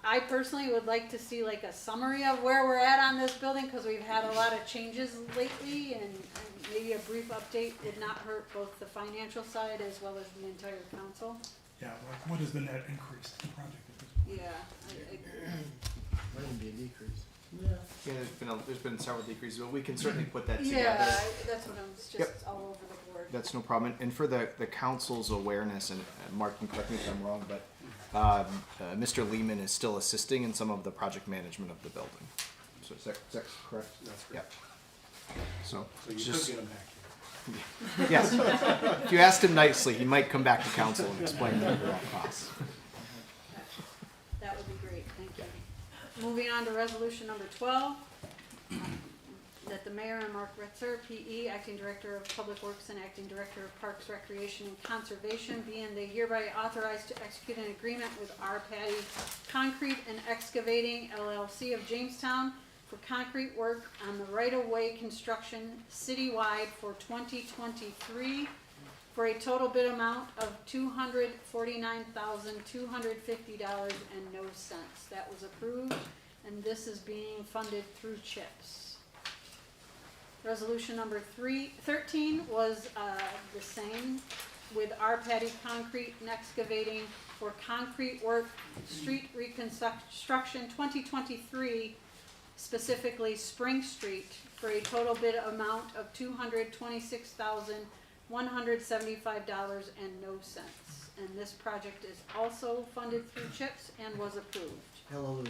I personally would like to see like a summary of where we're at on this building, cause we've had a lot of changes lately, and maybe a brief update would not hurt both the financial side as well as the entire council. Yeah, like what is the net increase to the project at this point? Yeah, Might even be a decrease. Yeah, there's been several decreases, but we can certainly put that together. yeah, that's what I'm, just Yep. all over the board. That's no problem. And for the council's awareness, and Mark can correct me if I'm wrong, but Mr. Lehman is still assisting in some of the project management of the building. So is that correct? That's correct. Yep. So So you just, could get them back yes. If you asked him nicely, he might come back to council and explain the overall costs. That would be great, thank you. Moving on to resolution number 12, that the mayor and Mark Retzer, PE, acting director of Public Works and acting director of Parks, Recreation, and Conservation, be and they hereby authorized to execute an agreement with R. Patty Concrete and Excavating LLC of Jamestown for concrete work on the right-of-way construction citywide for 2023 for a total bid amount of $249,250.00. That was approved, and this is being funded through CHIPS. Resolution number 13 was the same, with R. Patty Concrete and Excavating for concrete work, street reconstruction 2023, specifically Spring Street, for a total bid amount of $226,175.00. And this project is also funded through CHIPS and was approved. Hallelujah.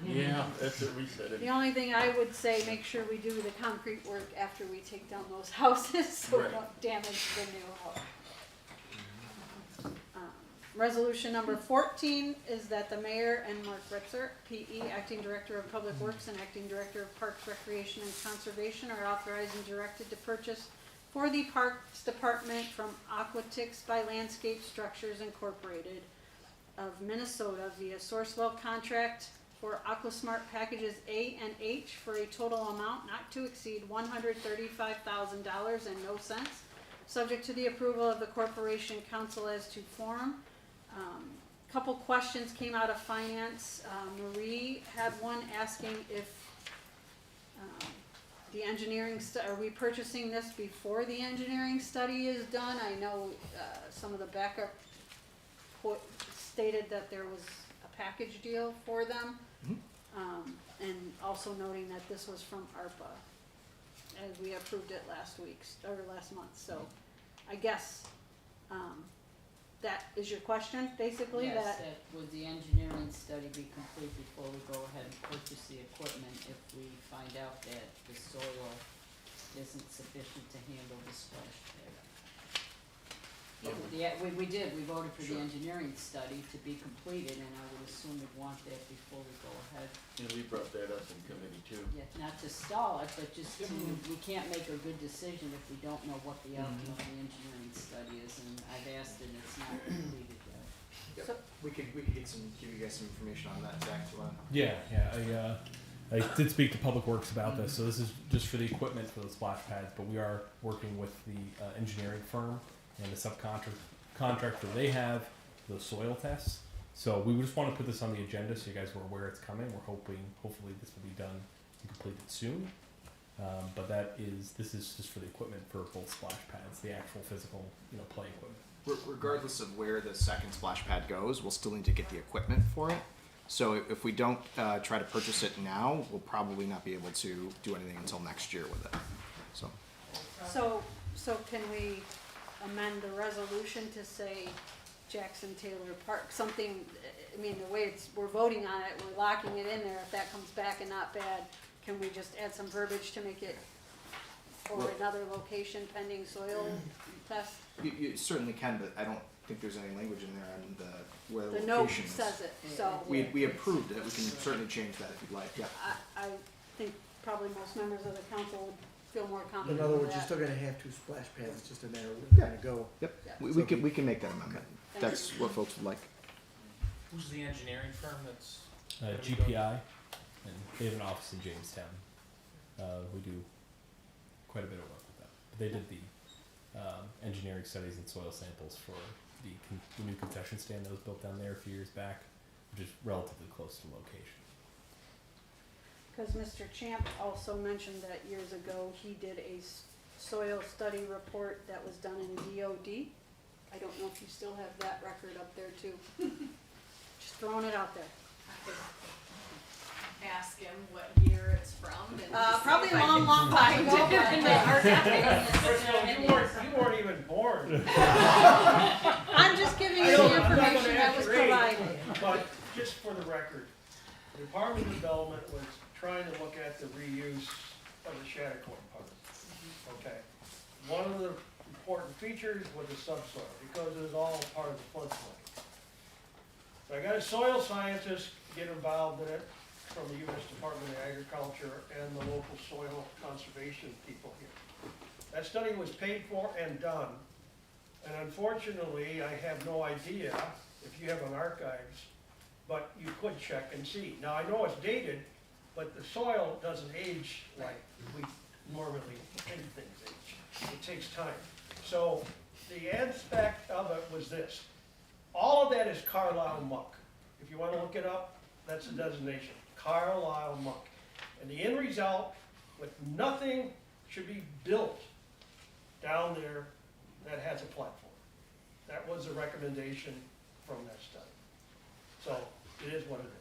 Yeah, that's what we said. The only thing I would say, make sure we do the concrete work after we take down those houses, so we Right. don't damage the new house. Resolution number 14 is that the mayor and Mark Retzer, PE, acting director of Public Works and acting director of Parks, Recreation, and Conservation, are authorized and directed to purchase for the Parks Department from Aquatics by Landscape Structures Incorporated of Minnesota via Sourcewell contract for Aquasmart packages A and H for a total amount not to exceed $135,000.00, subject to the approval of the Corporation Council as to form. Couple questions came out of finance. Marie had one asking if the engineering are we purchasing this before the engineering study is done? I know some of the backup stated that there was a package deal for them. And also noting that this was from ARPA, as we approved it last month. So I guess that is your question, basically? Yes, that would the engineering study be complete before we go ahead and purchase the equipment if we find out that the soil isn't sufficient to handle the splash pad? Yeah, we did, we voted for the engineering study to be completed, and I would assume we'd want that before we go ahead. And we brought that up in committee too. Yeah, not to stall it, but just to, we can't make a good decision if we don't know what the outcome of the engineering study is, and I've asked and it's not completed yet. Yep. We could give you guys some information on that, Zach. Do you wanna- Yeah. I did speak to Public Works about this, so this is just for the equipment for the splash pads, but we are working with the engineering firm and the subcontractor they have, the soil tests. So we just want to put this on the agenda so you guys were aware it's coming. We're hopefully this will be done and completed soon. But this is just for the equipment for both splash pads, the actual physical, play equipment. Regardless of where the second splash pad goes, we'll still need to get the equipment for it. So if we don't try to purchase it now, we'll probably not be able to do anything until next year with it. So can we amend the resolution to say Jackson Taylor Park, something, I mean, the way we're voting on it, we're locking it in there, if that comes back and not bad, can we just add some verbiage to make it, or another location pending soil test? You certainly can, but I don't think there's any language in there on where the The note location is. says it, so. We approved it, we can certainly change that if you'd like, yeah. I think probably most members of the council would feel more confident In other with words, you're that. still gonna have two splash pads, it's just a matter of where they're gonna go. Yep, Yeah. we can make that amendment. Thank That's what folks would like. Who's the engineering firm that's? GPI, and they have an office in Jamestown. We do quite a bit of work with them. They did the engineering studies and soil samples for the new concession stand that was built down there a few years back, which is relatively close to location. Cause Mr. Champ also mentioned that years ago, he did a soil study report that was done in DOD. I don't know if you still have that record up there too. Just throwing it out there. Ask him what year it's from and. Probably see if I long, can long find time ago, it in the archives. First of all, you weren't even born. I'm just giving you I don't- the I'm not gonna information that ask was your age, provided. But just for the record, the Department of Development was trying to look at the reuse of the Shattuck Park. Okay? One of the important features was the subsoil, because it was all part of the floodplain. So I got a soil scientist get involved in it from the U.S. Department of Agriculture and the local soil conservation people here. That study was paid for and done, and unfortunately, I have no idea if you have an archives, but you could check and see. Now, I know it's dated, but the soil doesn't age like we normally think things age. It takes time. So the aspect of it was this. All of that is Carlisle muck. If you want to look it up, that's the designation, Carlisle muck. And the end result, with nothing should be built down there that has a platform. That was the recommendation from that study. So it is what it is.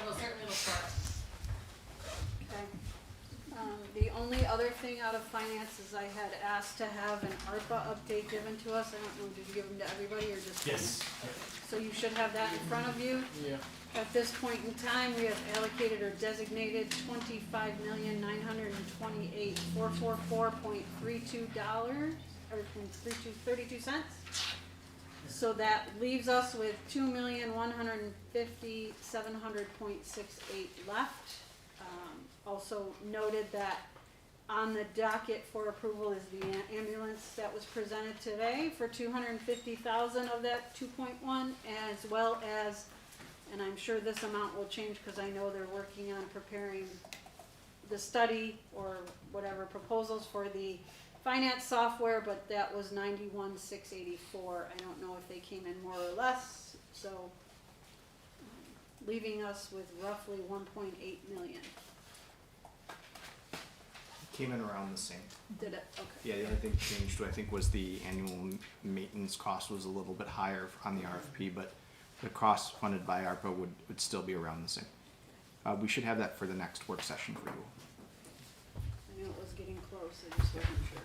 Well, certainly will start. Okay. The only other thing out of finance is I had asked to have an ARPA update given to us. I don't know, did you give them to everybody or just? Yes. So you should have that in front of you. Yeah. At this point in time, we have allocated or designated $25,928,444.32 or $32. So that leaves us with $2,150,700.68 left. Also noted that on the docket for approval is the ambulance that was presented today for $250,000 of that 2.1, as well as, and I'm sure this amount will change because I know they're working on preparing the study or whatever proposals for the finance software, but that was $91,684. I don't know if they came in more or less, so leaving us with roughly 1.8 million. Came in around the same. Did it? Okay. Yeah, the only thing changed, I think, was the annual maintenance cost was a little bit higher on the RFP, but the cost funded by ARPA would still be around the same. We should have that for the next work session for you. I knew it was getting close, I just wasn't sure.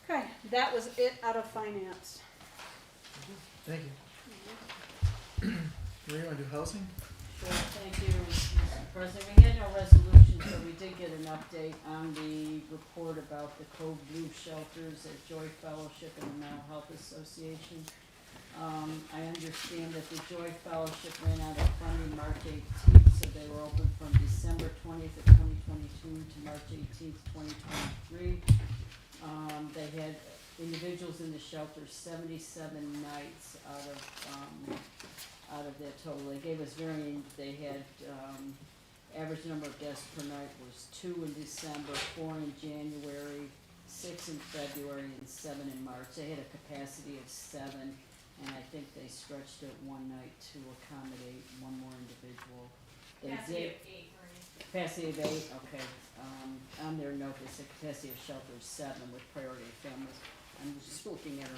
Okay, that was it out of finance. Thank you. Maria, you want to do housing? Sure, thank you, Mr. President. We had no resolution, so we did get an update on the report about the Code Blue shelters at Joy Fellowship and the Mental Health Association. I understand that the Joy Fellowship ran out of funding March 18th, so they were open from December 20th of 2022 to March 18th, 2023. They had individuals in the shelter 77 nights out of that total. They gave us varying, they had, average number of guests per night was 2 in December, 4 in January, 6 in February, and 7 in March. They had a capacity of 7, and I think they stretched it one night to accommodate one more individual. They Capacity did- of 8, Marie. Capacity of 8, okay. On their note, they said capacity of shelter is 7 with priority families. I'm just looking at her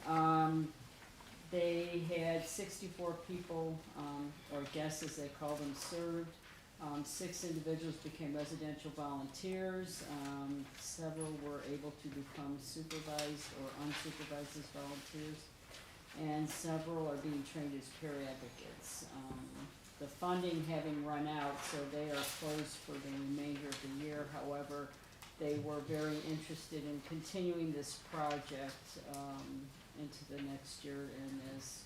note. They had 64 people, or guests as they call them, served. 6 individuals became residential volunteers. Several were able to become supervised or unsupervised as volunteers. And several are being trained as peer advocates. The funding having run out, so they are closed for the remainder of the year. However, they were very interested in continuing this project into the next year, and as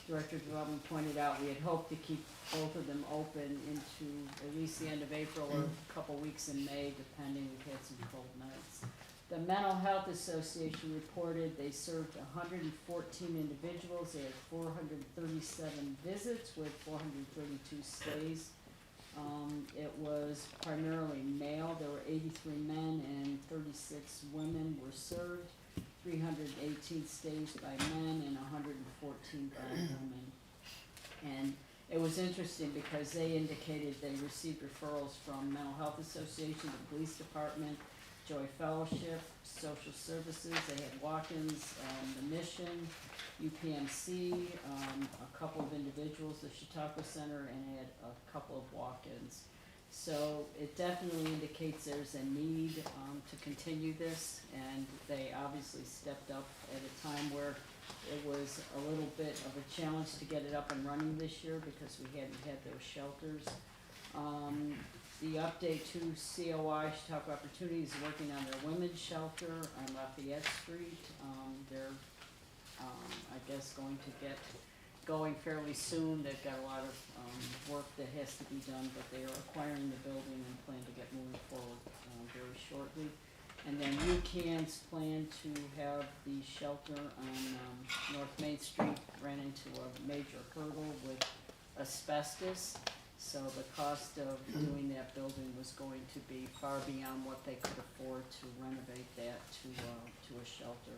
Director of Development pointed out, we had hoped to keep both of them open into at least the end of April or a couple weeks in May, depending. We've had some cold nights. The Mental Health Association reported they served 114 individuals. They had 437 visits with 432 stays. It was primarily male. There were 83 men and 36 women were served. 318 staged by men and 114 by women. And it was interesting because they indicated they received referrals from Mental Health Association, the Police Department, Joy Fellowship, Social Services. They had walk-ins, the Mission, UPMC, a couple of individuals, the Chautauqua Center, and had a couple of walk-ins. So it definitely indicates there's a need to continue this, and they obviously stepped up at a time where it was a little bit of a challenge to get it up and running this year because we hadn't had those shelters. The update to COI, Chautauqua Opportunities, is working on their women's shelter on Lafayette Street. They're, I guess, going to get going fairly soon. They've got a lot of work that has to be done, but they are acquiring the building and plan to get moving forward very shortly. And then UCAN's plan to have the shelter on North Main Street ran into a major hurdle with asbestos. So the cost of doing that building was going to be far beyond what they could afford to renovate that to a shelter.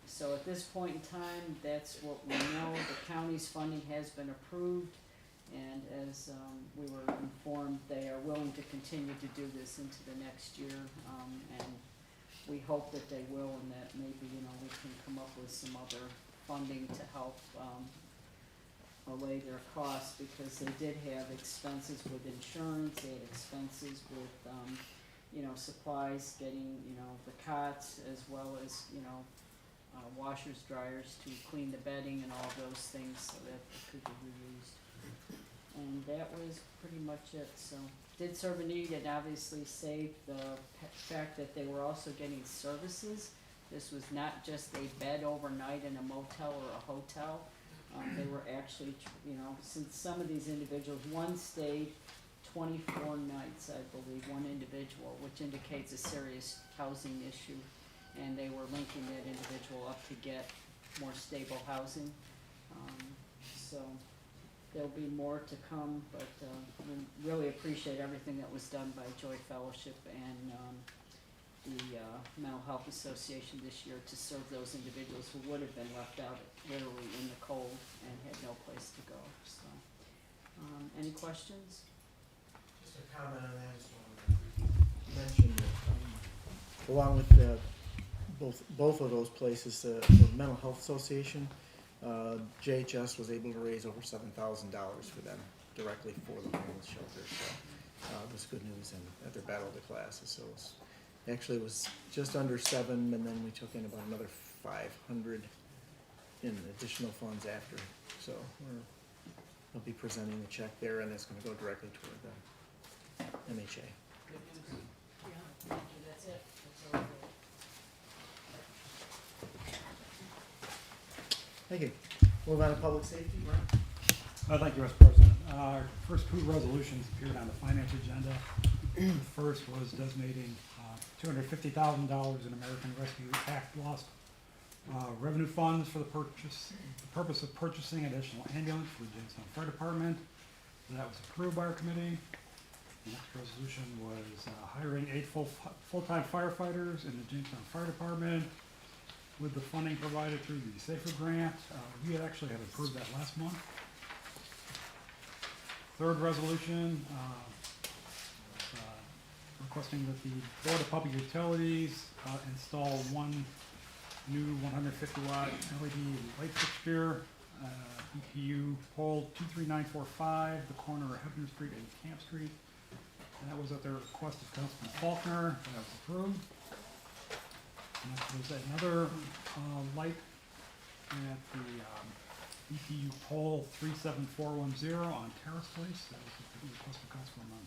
So at this point in time, that's what we know. The county's funding has been approved, and as we were informed, they are willing to continue to do this into the next year, and we hope that they will, and that maybe, you know, we can come up with some other funding to help allay their costs, because they did have expenses with insurance, they had expenses with, you know, supplies, getting, you know, the cots, as well as, you know, washers, dryers to clean the bedding and all those things so that it could be reused. And that was pretty much it. So did serve a need, and obviously saved the fact that they were also getting services. This was not just a bed overnight in a motel or a hotel. They were actually, you know, since some of these individuals, one stayed 24 nights, I believe, one individual, which indicates a serious housing issue. And they were linking that individual up to get more stable housing. So there'll be more to come, but we really appreciate everything that was done by Joy Fellowship and the Mental Health Association this year to serve those individuals who would have been left out literally in the cold and had no place to go. So, any questions? Just a comment on that, as well. You mentioned that, along with the both of those places, the Mental Health Association, JHS was able to raise over $7,000 for them directly for the homeless shelter. So it was good news, and at their Battle of the Classes. So it was just under 7, and then we took in about another 500 in additional funds after. So we'll be presenting the check there, and that's going to go directly toward the MHA. Good news. Yeah, thank you. That's it. That's all good. Thank you. Move on to public safety, Brian. Thank you, Mr. President. Our first 2 resolutions appeared on the finance agenda. The first was designating $250,000 in American Rescue Act lost revenue funds for the purpose of purchasing additional ambulance for the Jamestown Fire Department. That was approved by our committee. The next resolution was hiring 8 full-time firefighters in the Jamestown Fire Department with the funding provided through the SAFER grant. We had actually approved that last month. Third resolution was requesting that the Board of Public Utilities install one new 150-watt LED light fixture, EPU pole 23945, the corner of Hebner Street and Camp Street. And that was at their request of Councilman Faulkner. That was approved. And there's another light at the EPU pole 37410 on Terrace Place. That was at the request of Councilman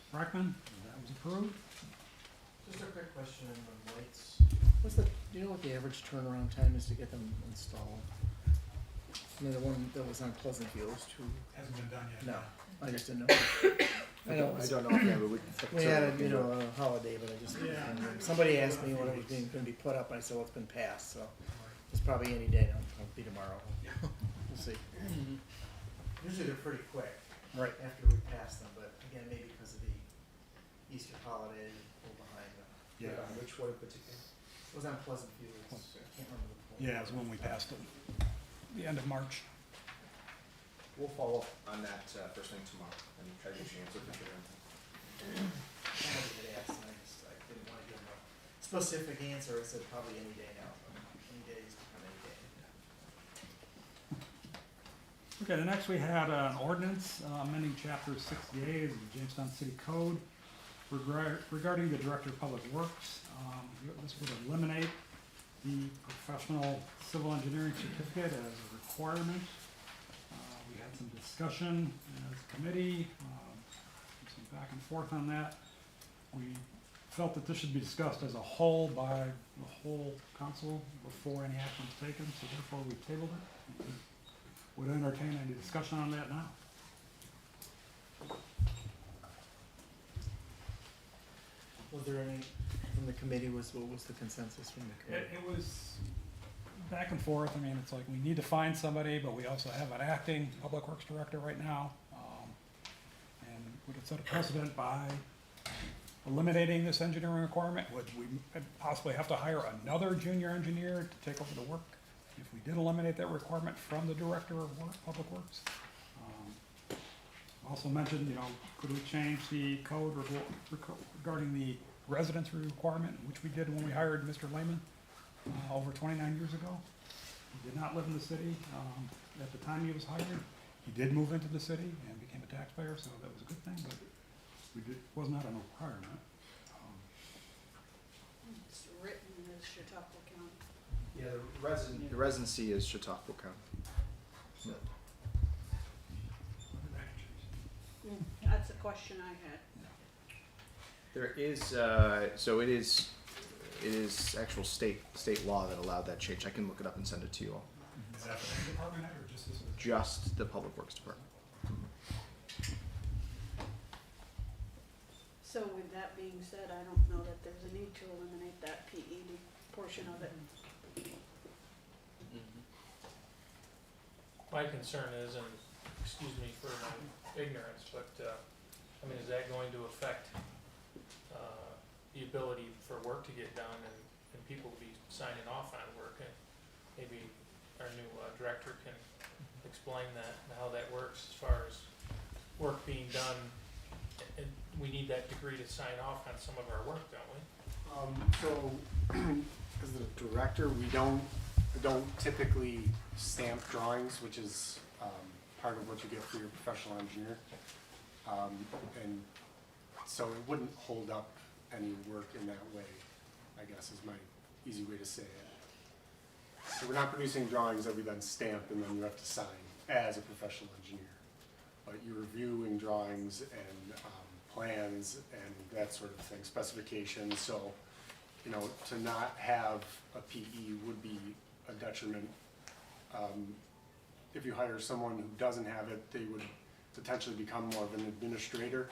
Brackman. That was approved. Just a quick question on the lights. Do you know what the average turnaround time is to get them installed? I mean, the one that was on Pleasant View was too. Hasn't been done yet. No, I just didn't know. I don't know if we had a holiday, but I just somebody asked me when it was going to be put up. I said, well, it's been passed, so it's probably any day now. It'll be tomorrow. We'll see. Usually they're pretty quick. Right. after we pass them, but again, maybe because of the Easter holiday, a little behind. Yeah. Which one in particular? It was on Pleasant View, I can't remember the point. Yeah, it's when we passed it, the end of March. We'll follow up on that first thing tomorrow and try to get you an answer for sure. Somebody had asked, and I didn't want to give them a specific answer, I said probably any day now, any day is become any day. Okay, the next we had an ordinance amending chapter 68 of the Jamestown City Code regarding the Director of Public Works. This would eliminate the professional civil engineering certificate as a requirement. We had some discussion as a committee, some back and forth on that. We felt that this should be discussed as a whole by the whole council before any action is taken, so therefore we tabled it. Would entertain any discussion on that now. Was there any, from the committee, what was the consensus from the committee? It was back and forth. I mean, it's like we need to find somebody, but we also have an acting public works director right now. And we could set a precedent by eliminating this engineering requirement. Would we possibly have to hire another junior engineer to take over the work if we did eliminate that requirement from the director of public works? Also mentioned, could we change the code regarding the residency requirement, which we did when we hired Mr. Lehman over 29 years ago. He did not live in the city at the time he was hired. He did move into the city and became a taxpayer, so that was a good thing, but it was not a requirement. It's written as Chautauqua County. Yeah, the residency is Chautauqua County. So, That's a question I had. there is, so it is actual state law that allowed that change. I can look it up and send it to you all. Is that the department head or just this? Just the Public Works Department. So with that being said, I don't know that there's a need to eliminate that PE portion of it. My concern is, and excuse me for my ignorance, but, is that going to affect, the ability for work to get done and people to be signing off on work? And maybe our new, director can explain that and how that works as far as work being done. And we need that degree to sign off on some of our work, don't we? So, as the director, we don't typically stamp drawings, which is part of what you get for your professional engineer. And so it wouldn't hold up any work in that way, I guess is my easy way to say it. So we're not producing drawings that we then stamp and then you have to sign as a professional engineer. But you're reviewing drawings and plans and that sort of thing, specifications. So, to not have a PE would be a detriment. If you hire someone who doesn't have it, they would potentially become more of an administrator.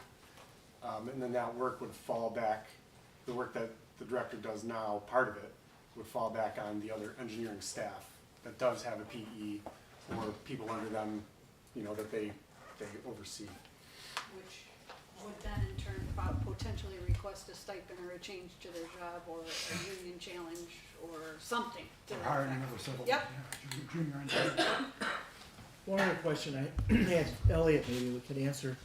And then that work would fall back, the work that the director does now, part of it, would fall back on the other engineering staff that does have a PE or people under them, that they oversee. Which would then in turn potentially request a stipend or a change to their job or a union challenge or something. to Or that hiring effect. another civil, Yep. junior engineer. One other question I had, Elliot maybe we could answer,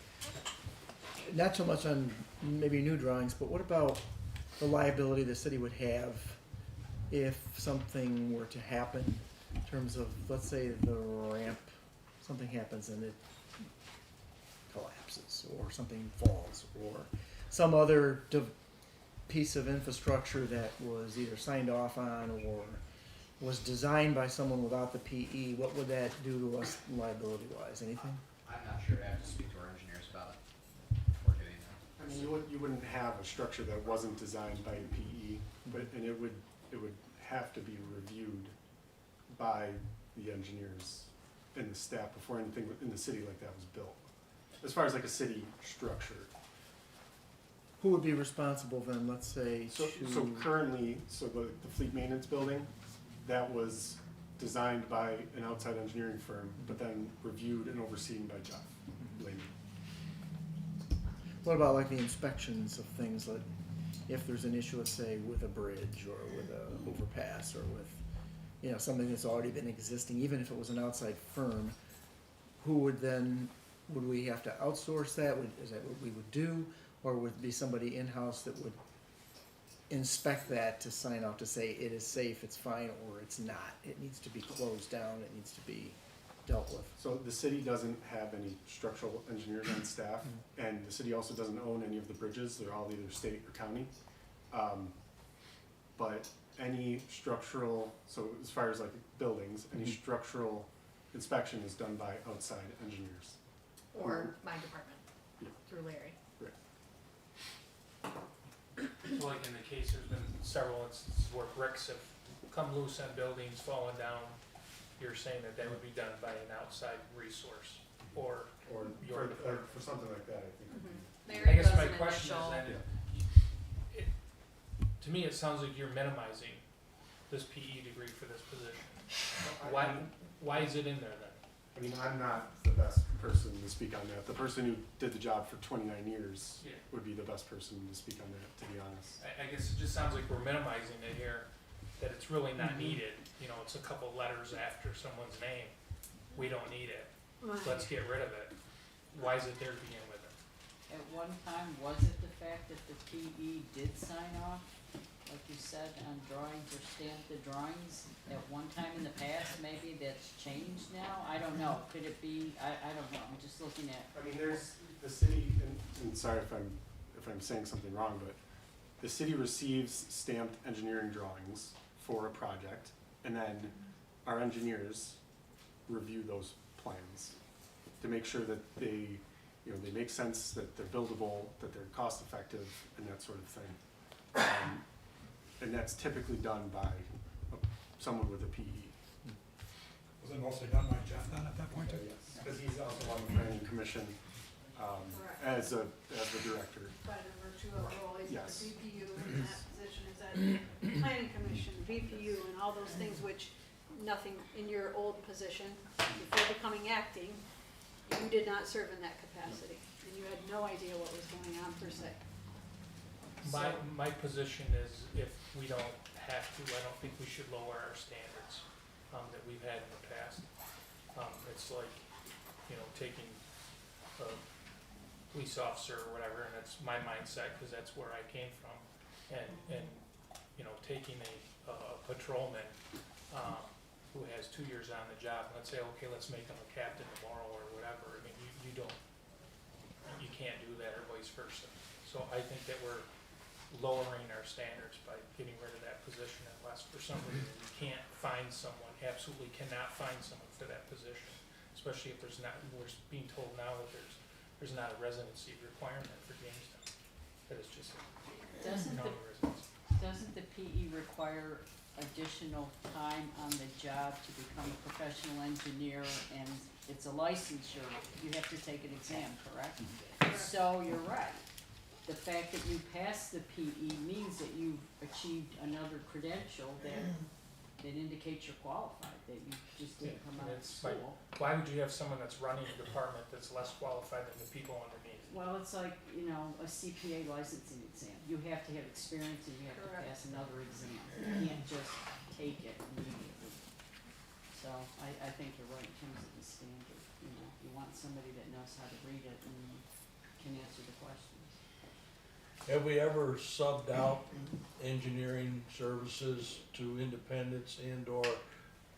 not so much on maybe new drawings, but what about the liability the city would have if something were to happen in terms of, let's say the ramp, something happens and it collapses or something falls or some other piece of infrastructure that was either signed off on or was designed by someone without the PE, what would that do to us liability-wise? Anything? I'm not sure, I have to speak to our engineers about it before doing that. You wouldn't have a structure that wasn't designed by a PE, and it would have to be reviewed by the engineers and the staff before anything in the city like that was built. As far as like a city structure. Who would be responsible then, let's say, So currently, the fleet maintenance building, that was designed by an outside engineering firm, but then reviewed and overseen by Jeff Lehman. What about like the inspections of things like, if there's an issue, let's say, with a bridge or with a overpass or with, you know, something that's already been existing, even if it was an outside firm, who would then, would we have to outsource that? Is that what we would do? Or would it be somebody in-house that would inspect that to sign off to say it is safe, it's fine, or it's not? It needs to be closed down, it needs to be dealt with. So the city doesn't have any structural engineers on staff, and the city also doesn't own any of the bridges. They're all either state or county. But any structural, so as far as like buildings, any structural inspection is done by outside engineers. Or my department, Yeah. through Larry. So like in the case, there's been several instances where bricks have come loose on buildings, fallen down. You're saying that that would be done by an outside resource, or Or your, for something like that, I think. I Larry guess does my an question is initial, then, to me, it sounds like you're minimizing this PE degree for this position. Why is it in there then? I mean, I'm not the best person to speak on that. The person who did the job for 29 years Yeah. would be the best person to speak on that, to be honest. I guess it just sounds like we're minimizing it here, that it's really not needed. You know, it's a couple letters after someone's name. We don't need it. Let's get rid of it. Why is it there to begin with? At one time, was it the fact that the PE did sign off, like you said, on drawings or stamp the drawings? At one time in the past, maybe that's changed now? I don't know. Could it be, I don't know. I'm just looking at, I mean, there's the city, and sorry if I'm saying something wrong, but the city receives stamped engineering drawings for a project, and then our engineers review those plans to make sure that they, you know, they make sense, that they're buildable, that they're cost effective, and that sort of thing. And that's typically done by someone with a PE. Was it mostly done by Jeff then at that point? Yes, because he's also on the planning commission as the director. By the virtue of role, he's Yes. the VPU in that position, is that planning commission, VPU, and all those things which nothing in your old position, before becoming acting, you did not serve in that capacity, and you had no idea what was going on per se. My position is if we don't have to, I don't think we should lower our standards that we've had in the past. It's like, you know, taking a police officer or whatever, and it's my mindset because that's where I came from, and you know, taking a patrolman who has 2 years on the job, let's say, okay, let's make him a captain tomorrow or whatever. I mean, you can't do that, or vice versa. So I think that we're lowering our standards by getting rid of that position unless for some reason we can't find someone, absolutely cannot find someone for that position, especially if there's not, we're being told now that there's not a residency requirement for Jamestown. That is just doesn't non-residency. doesn't the PE require additional time on the job to become a professional engineer? And it's a licensure, you have to take an exam, correct? So you're right. The fact that you passed the PE means that you've achieved another credential that indicates you're qualified, that you just didn't come out of school. Why would you have someone that's running a department that's less qualified than the people underneath? Well, it's like, you know, a CPA licensing exam. You have to have experience and you have to Correct. pass another exam. You can't just take it immediately. So I think you're right in terms of the standard. You know, you want somebody that knows how to read it and can answer the questions. Have we ever subbed out engineering services to independents and or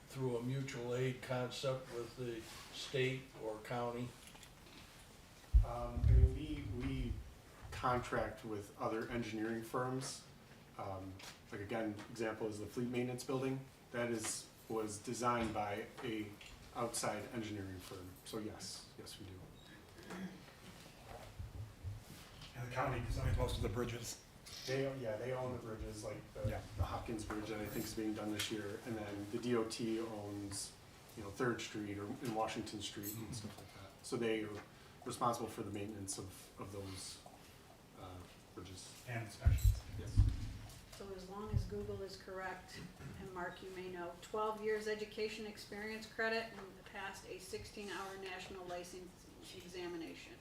through a mutual aid concept with the state or county? I mean, we contract with other engineering firms. Like again, example is the fleet maintenance building. That was designed by a outside engineering firm. So yes, we do. And the county designs most of the bridges. They own the bridges, like the Hopkins Bridge that I think is being done this year, and then the DOT owns, you know, 3rd Street or in Washington Street and stuff like that. So they are responsible for the maintenance of those bridges. And inspections. Yes. So as long as Google is correct, and Mark, you may know, 12 years education experience credit and passed a 16-hour national license examination.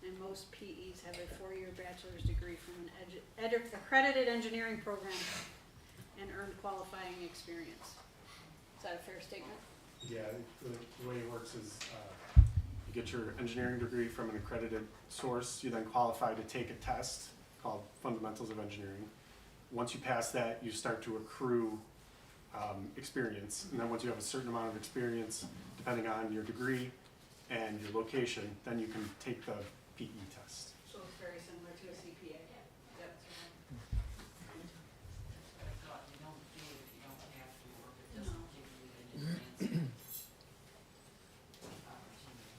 and most PEs have a 4-year bachelor's degree from an accredited engineering program and earned qualifying experience. Is that a fair statement? Yeah, the way it works is, you get your engineering degree from an accredited source, you then qualify to take a test called Fundamentals of Engineering. Once you pass that, you start to accrue experience, and then once you have a certain amount of experience, depending on your degree and your location, then you can take the PE test. So it's very similar to a CPA. Yep. You don't do it if you don't have to, or if it doesn't give you an advancement opportunity.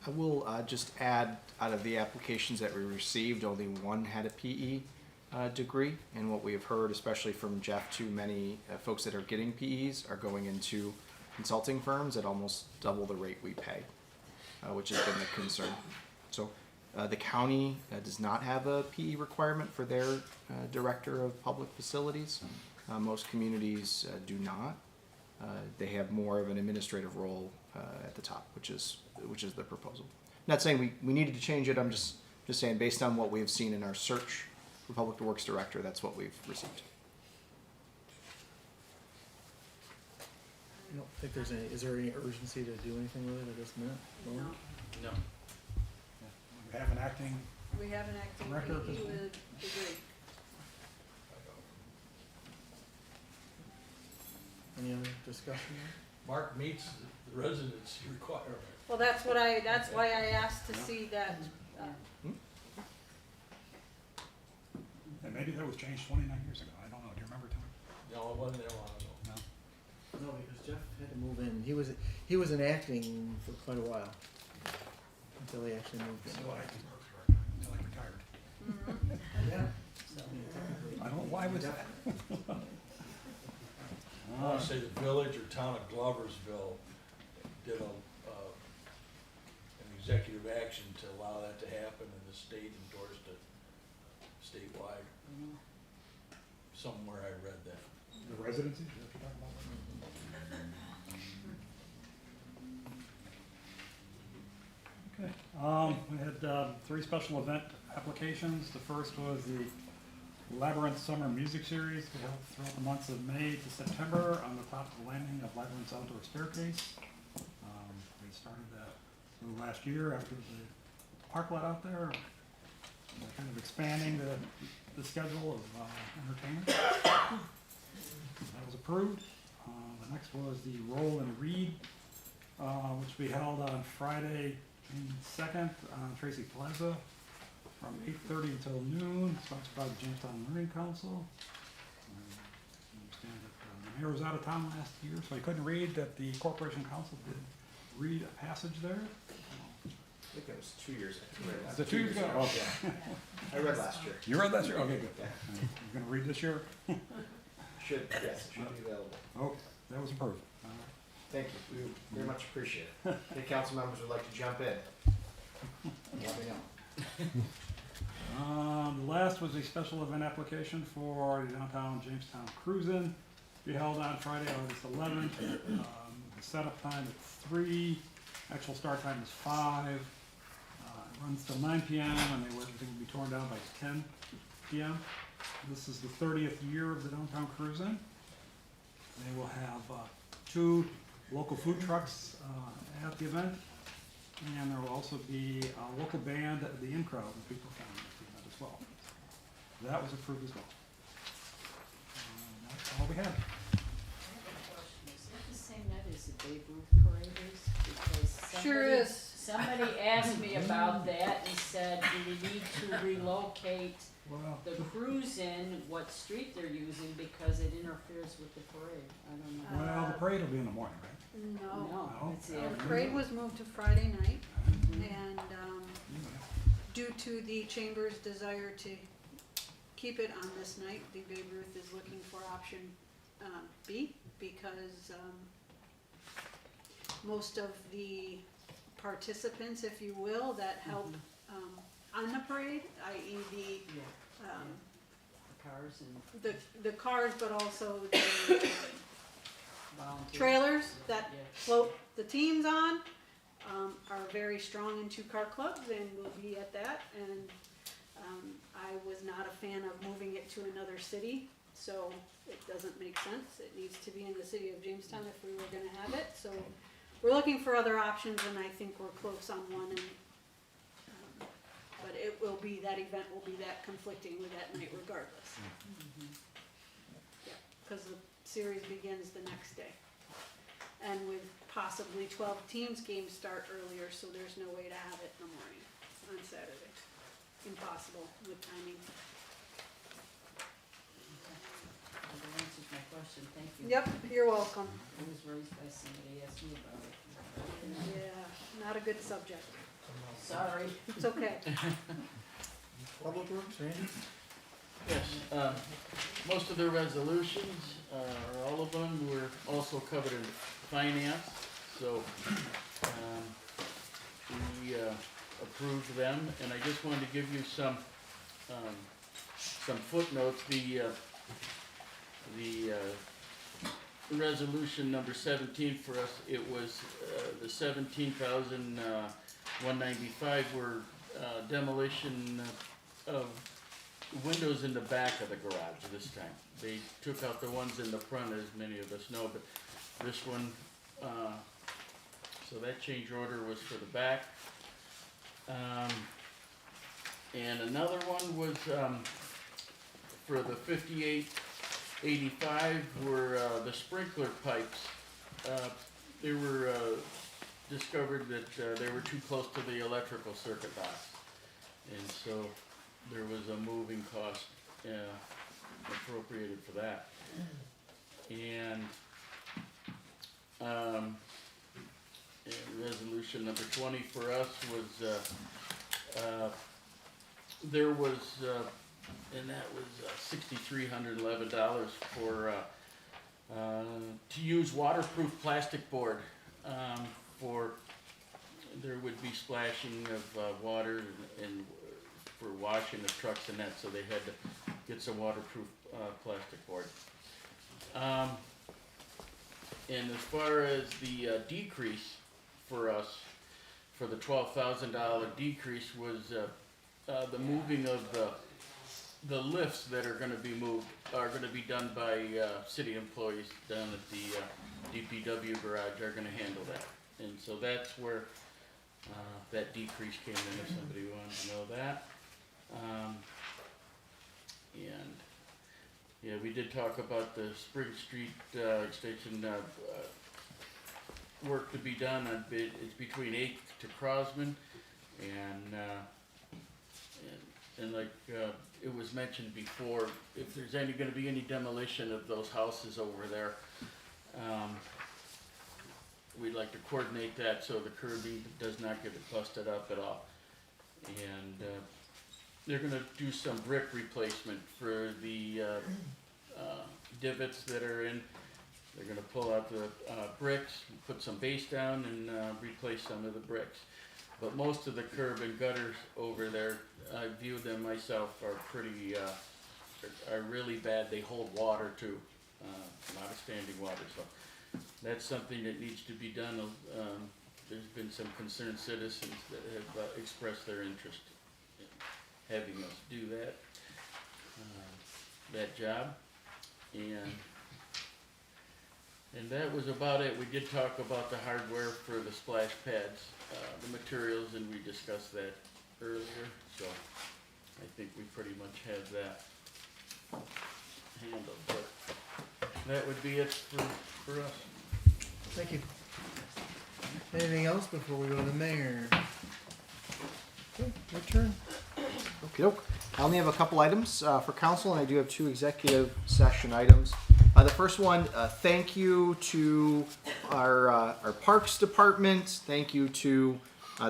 I will just add, out of the applications that we received, only one had a PE degree, and what we have heard, especially from Jeff, too many folks that are getting PEs are going into consulting firms at almost double the rate we pay, which has been the concern. So the county does not have a PE requirement for their director of public facilities. Most communities do not. They have more of an administrative role at the top, which is the proposal. Not saying we needed to change it. I'm just saying, based on what we have seen in our search for public works director, that's what we've received. I don't think there's any, is there any urgency to do anything with it at this minute? Lauren? No. We have an acting, We have an acting Director of PE Physical. with degree. Any other discussion? Mark meets the residency requirement. Well, that's why I asked to see that. and maybe that was changed 29 years ago, I don't know, do you remember, Tom? No, it wasn't there long ago. No. No, because Jeff had to move in. He was in acting for quite a while. Until he actually moved in. Still acting works for, until he retired. Yeah. I don't know, why was that? I wanna say the village or town of Gloversville did an executive action to allow that to happen, and the state endorsed it statewide. Somewhere I read that. The residency? Is that what you're talking about? Okay, we had 3 special event applications. The first was the Labyrinth Summer Music Series, held throughout the months of May to September on the top of the landing of Labyrinth's outdoor staircase. We started that last year after the park let out there. We're kind of expanding the schedule of entertainment. That was approved. The next was the Roll and Read, which we held on Friday, June 2nd, on Tracy Plaza from 8:30 until noon, sponsored by the Jamestown Learning Council. I understand that the mayor was out of town last year, so he couldn't read, that the Corporation Council did read a passage there. I think that was 2 years ago. Is it 2 years ago? Okay. I read last year. You read last year? Okay, good. Yeah. You're gonna read this year? Should, yes, it should be available. Oh, that was approved. Thank you, we very much appreciate it. Any council members would like to jump in? Let me know. The last was a special event application for the downtown Jamestown Cruisin', be held on Friday, August 11th. The setup time is 3, actual start time is 5. It runs till 9 p.m. and everything will be torn down by 10 p.m. This is the 30th year of the downtown Cruisin'. They will have 2 local food trucks at the event, and there will also be a local band, the In Crowd, will be performing at the event as well. So that was approved as well. That's all we have. Is that the same night as the Babe Ruth parade is? Because Sure somebody- is. Somebody asked me about that and said, do we need to relocate Well, the cruise in what street they're using because it interferes with the parade? I don't know. well, the parade will be in the morning, right? No. No, it's the The afternoon. parade was moved to Friday night, and due to the chamber's desire to keep it on this night, the Babe Ruth is looking for option B, because most of the participants, if you will, that help on the parade, i.e. Yeah, the cars and the cars, but also the volunteers. trailers that Yeah. float the teams on, are very strong in two-car clubs and will be at that. And I was not a fan of moving it to another city, so it doesn't make sense. It needs to be in the city of Jamestown if we were gonna have it. So we're looking for other options, and I think we're close on one. And but it will be, that event will be that conflicting with that night regardless. Yeah, because the series begins the next day. And with possibly 12 teams, games start earlier, so there's no way to have it in the morning on Saturday. Impossible with timing. That answers my question, thank you. Yep, you're welcome. It was raised by somebody, asked me about it. Yeah, not a good subject. Sorry. It's okay. Public Works, Randy? Yes, most of the resolutions, or all of them, were also covered in finance, so, we, approved them, and I just wanted to give you some footnotes. The resolution number 17 for us, it was, the 17,195 were, demolition of windows in the back of the garage this time. They took out the ones in the front, as many of us know, but this one, so that change order was for the back. And another one was, for the 5885 were, the sprinkler pipes. They were, discovered that, they were too close to the electrical circuit box. And so there was a moving cost, appropriated for that. And, resolution number 20 for us was, there was, and that was $6,311 for, to use waterproof plastic board, for, there would be splashing of water and for washing the trucks and that, so they had to get some waterproof plastic board. And as far as the decrease for us, for the $12,000 decrease was the moving of the lifts that are gonna be moved, are gonna be done by city employees down at the DPW garage are gonna handle that. And so that's where that decrease came in, if somebody wanted to know that. And yeah, we did talk about the Spring Street extension work to be done. It's between 8th to Crosman, and like it was mentioned before, if there's gonna be any demolition of those houses over there, we'd like to coordinate that so the curbing does not get busted up at all. And they're gonna do some brick replacement for the divots that are in. They're gonna pull out the bricks, put some base down, and replace some of the bricks. But most of the curb and gutters over there, I view them myself, are pretty, are really bad. They hold water too, a lot of standing water. So that's something that needs to be done. There's been some concerned citizens that have expressed their interest in having us do that job. And that was about it. We did talk about the hardware for the splash pads, the materials, and we discussed that earlier. So I think we pretty much have that handled. But that would be it for us. Thank you. Anything else before we go to the mayor? Okay, your turn. Okey-doke. I only have a couple items for council, and I do have 2 executive session items. The first one, thank you to our Parks Department. Thank you to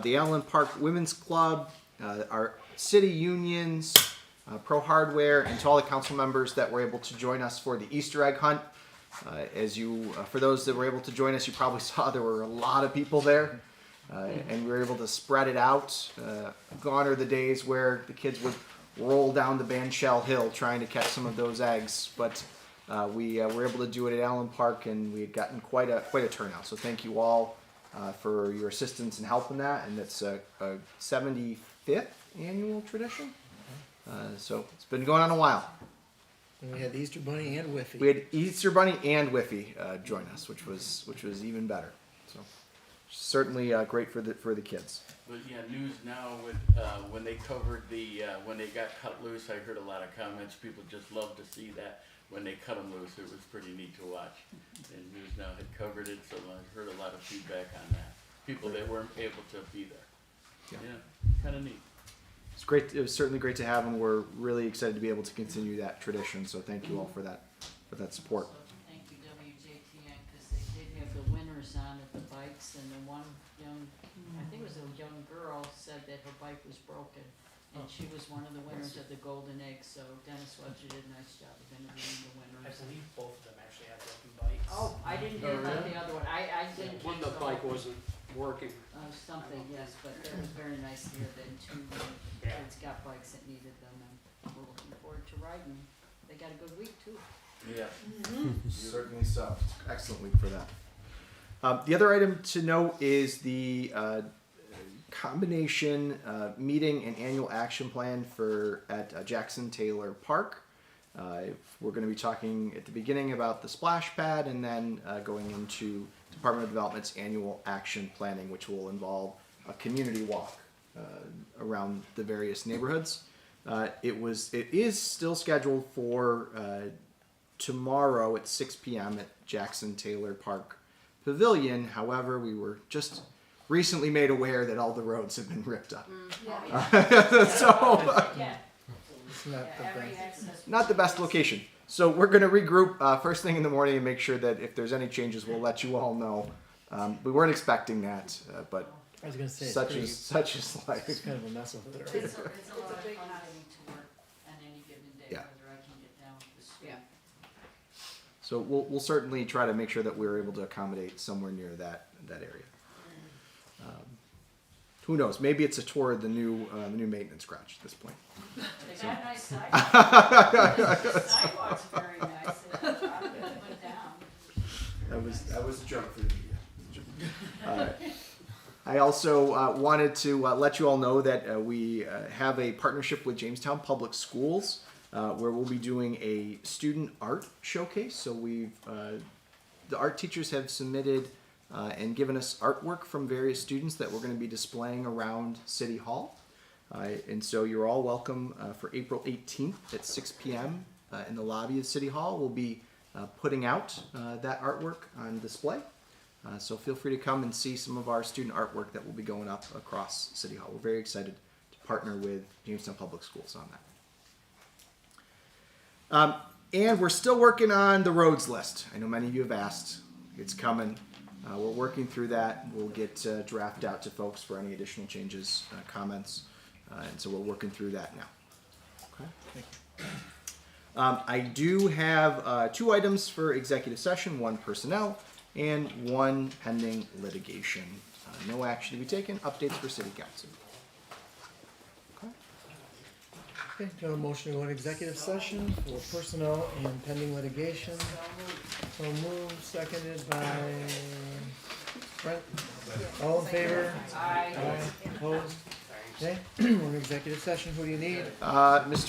the Allen Park Women's Club, our city unions, Pro Hardware, and to all the council members that were able to join us for the Easter egg hunt. For those that were able to join us, you probably saw there were a lot of people there. And we were able to spread it out. Gone are the days where the kids would roll down the Bandshell Hill trying to catch some of those eggs. But we were able to do it at Allen Park, and we had gotten quite a turnout. So thank you all for your assistance and help in that, and it's a 75th annual tradition. So it's been going on a while. And we had the Easter Bunny and Whiffy. We had Easter Bunny and Whiffy join us, which was even better. So certainly great for the kids. But yeah, news now with, when they covered when they got cut loose, I heard a lot of comments, people just love to see that. When they cut them loose, it was pretty neat to watch. And News Now had covered it, so I heard a lot of feedback on that. People that weren't able to be there. Yeah, kind of neat. It's great. It was certainly great to have them. We're really excited to be able to continue that tradition. So thank you all for that support. Also, thank you WJTN, because they did have the winners on at the bikes, and the one young, I think it was a young girl, said that her bike was broken. And she was one of the winners of the Golden Egg, so Dennis Wedger did a nice job of interviewing the winners. I believe both of them actually had broken bikes. Oh, I didn't hear about the other one, I didn't. When the bike wasn't working. Something, yes, but it was very nice to hear that two kids got bikes that needed them, and we're looking forward to riding. They got a good week too. Yeah. Certainly so. Excellent week for that. The other item to note is the combination meeting and annual action plan at Jackson Taylor Park. We're going to be talking at the beginning about the splash pad, and then going into Department of Development's annual action planning, which will involve a community walk around the various neighborhoods. It is still scheduled for tomorrow at 6 p.m. at Jackson Taylor Park Pavilion. However, we were just recently made aware that all the roads have been ripped up. So It's not the best location. So we're going to regroup first thing in the morning and make sure that if there's any changes, we'll let you all know. We weren't expecting that, but I was gonna say, it's such pretty- is life. It's kind of a mess over there. It's a lot of fun getting to work on any given day, Yeah. whether I can get down the street. So we'll certainly try to make sure that we're able to accommodate somewhere near that area. Who knows? Maybe it's a tour of the new maintenance garage at this point. They got nice sidewalks. The sidewalks are very nice. A lot of it went down. That was a joke for the media. I also wanted to let you all know that we have a partnership with Jamestown Public Schools where we'll be doing a student art showcase. So the art teachers have submitted and given us artwork from various students that we're going to be displaying around City Hall. And so you're all welcome for April 18th at 6 p.m. In the lobby of City Hall. We'll be putting out that artwork on display. So feel free to come and see some of our student artwork that will be going up across City Hall. We're very excited to partner with Jamestown Public Schools on that. And we're still working on the roads list. I know many of you have asked. It's coming. We're working through that. We'll get draft out to folks for any additional changes, comments. And so we're working through that now. Okay. I do have 2 items for executive session, 1 personnel and 1 pending litigation. No action to be taken. Updates for City Council. Okay, do I have a motion to go into executive session for personnel and pending litigation? So moved, seconded by Brent. All in favor? Aye. Opposed? Okay, we're in executive session. Who do you need? Mr.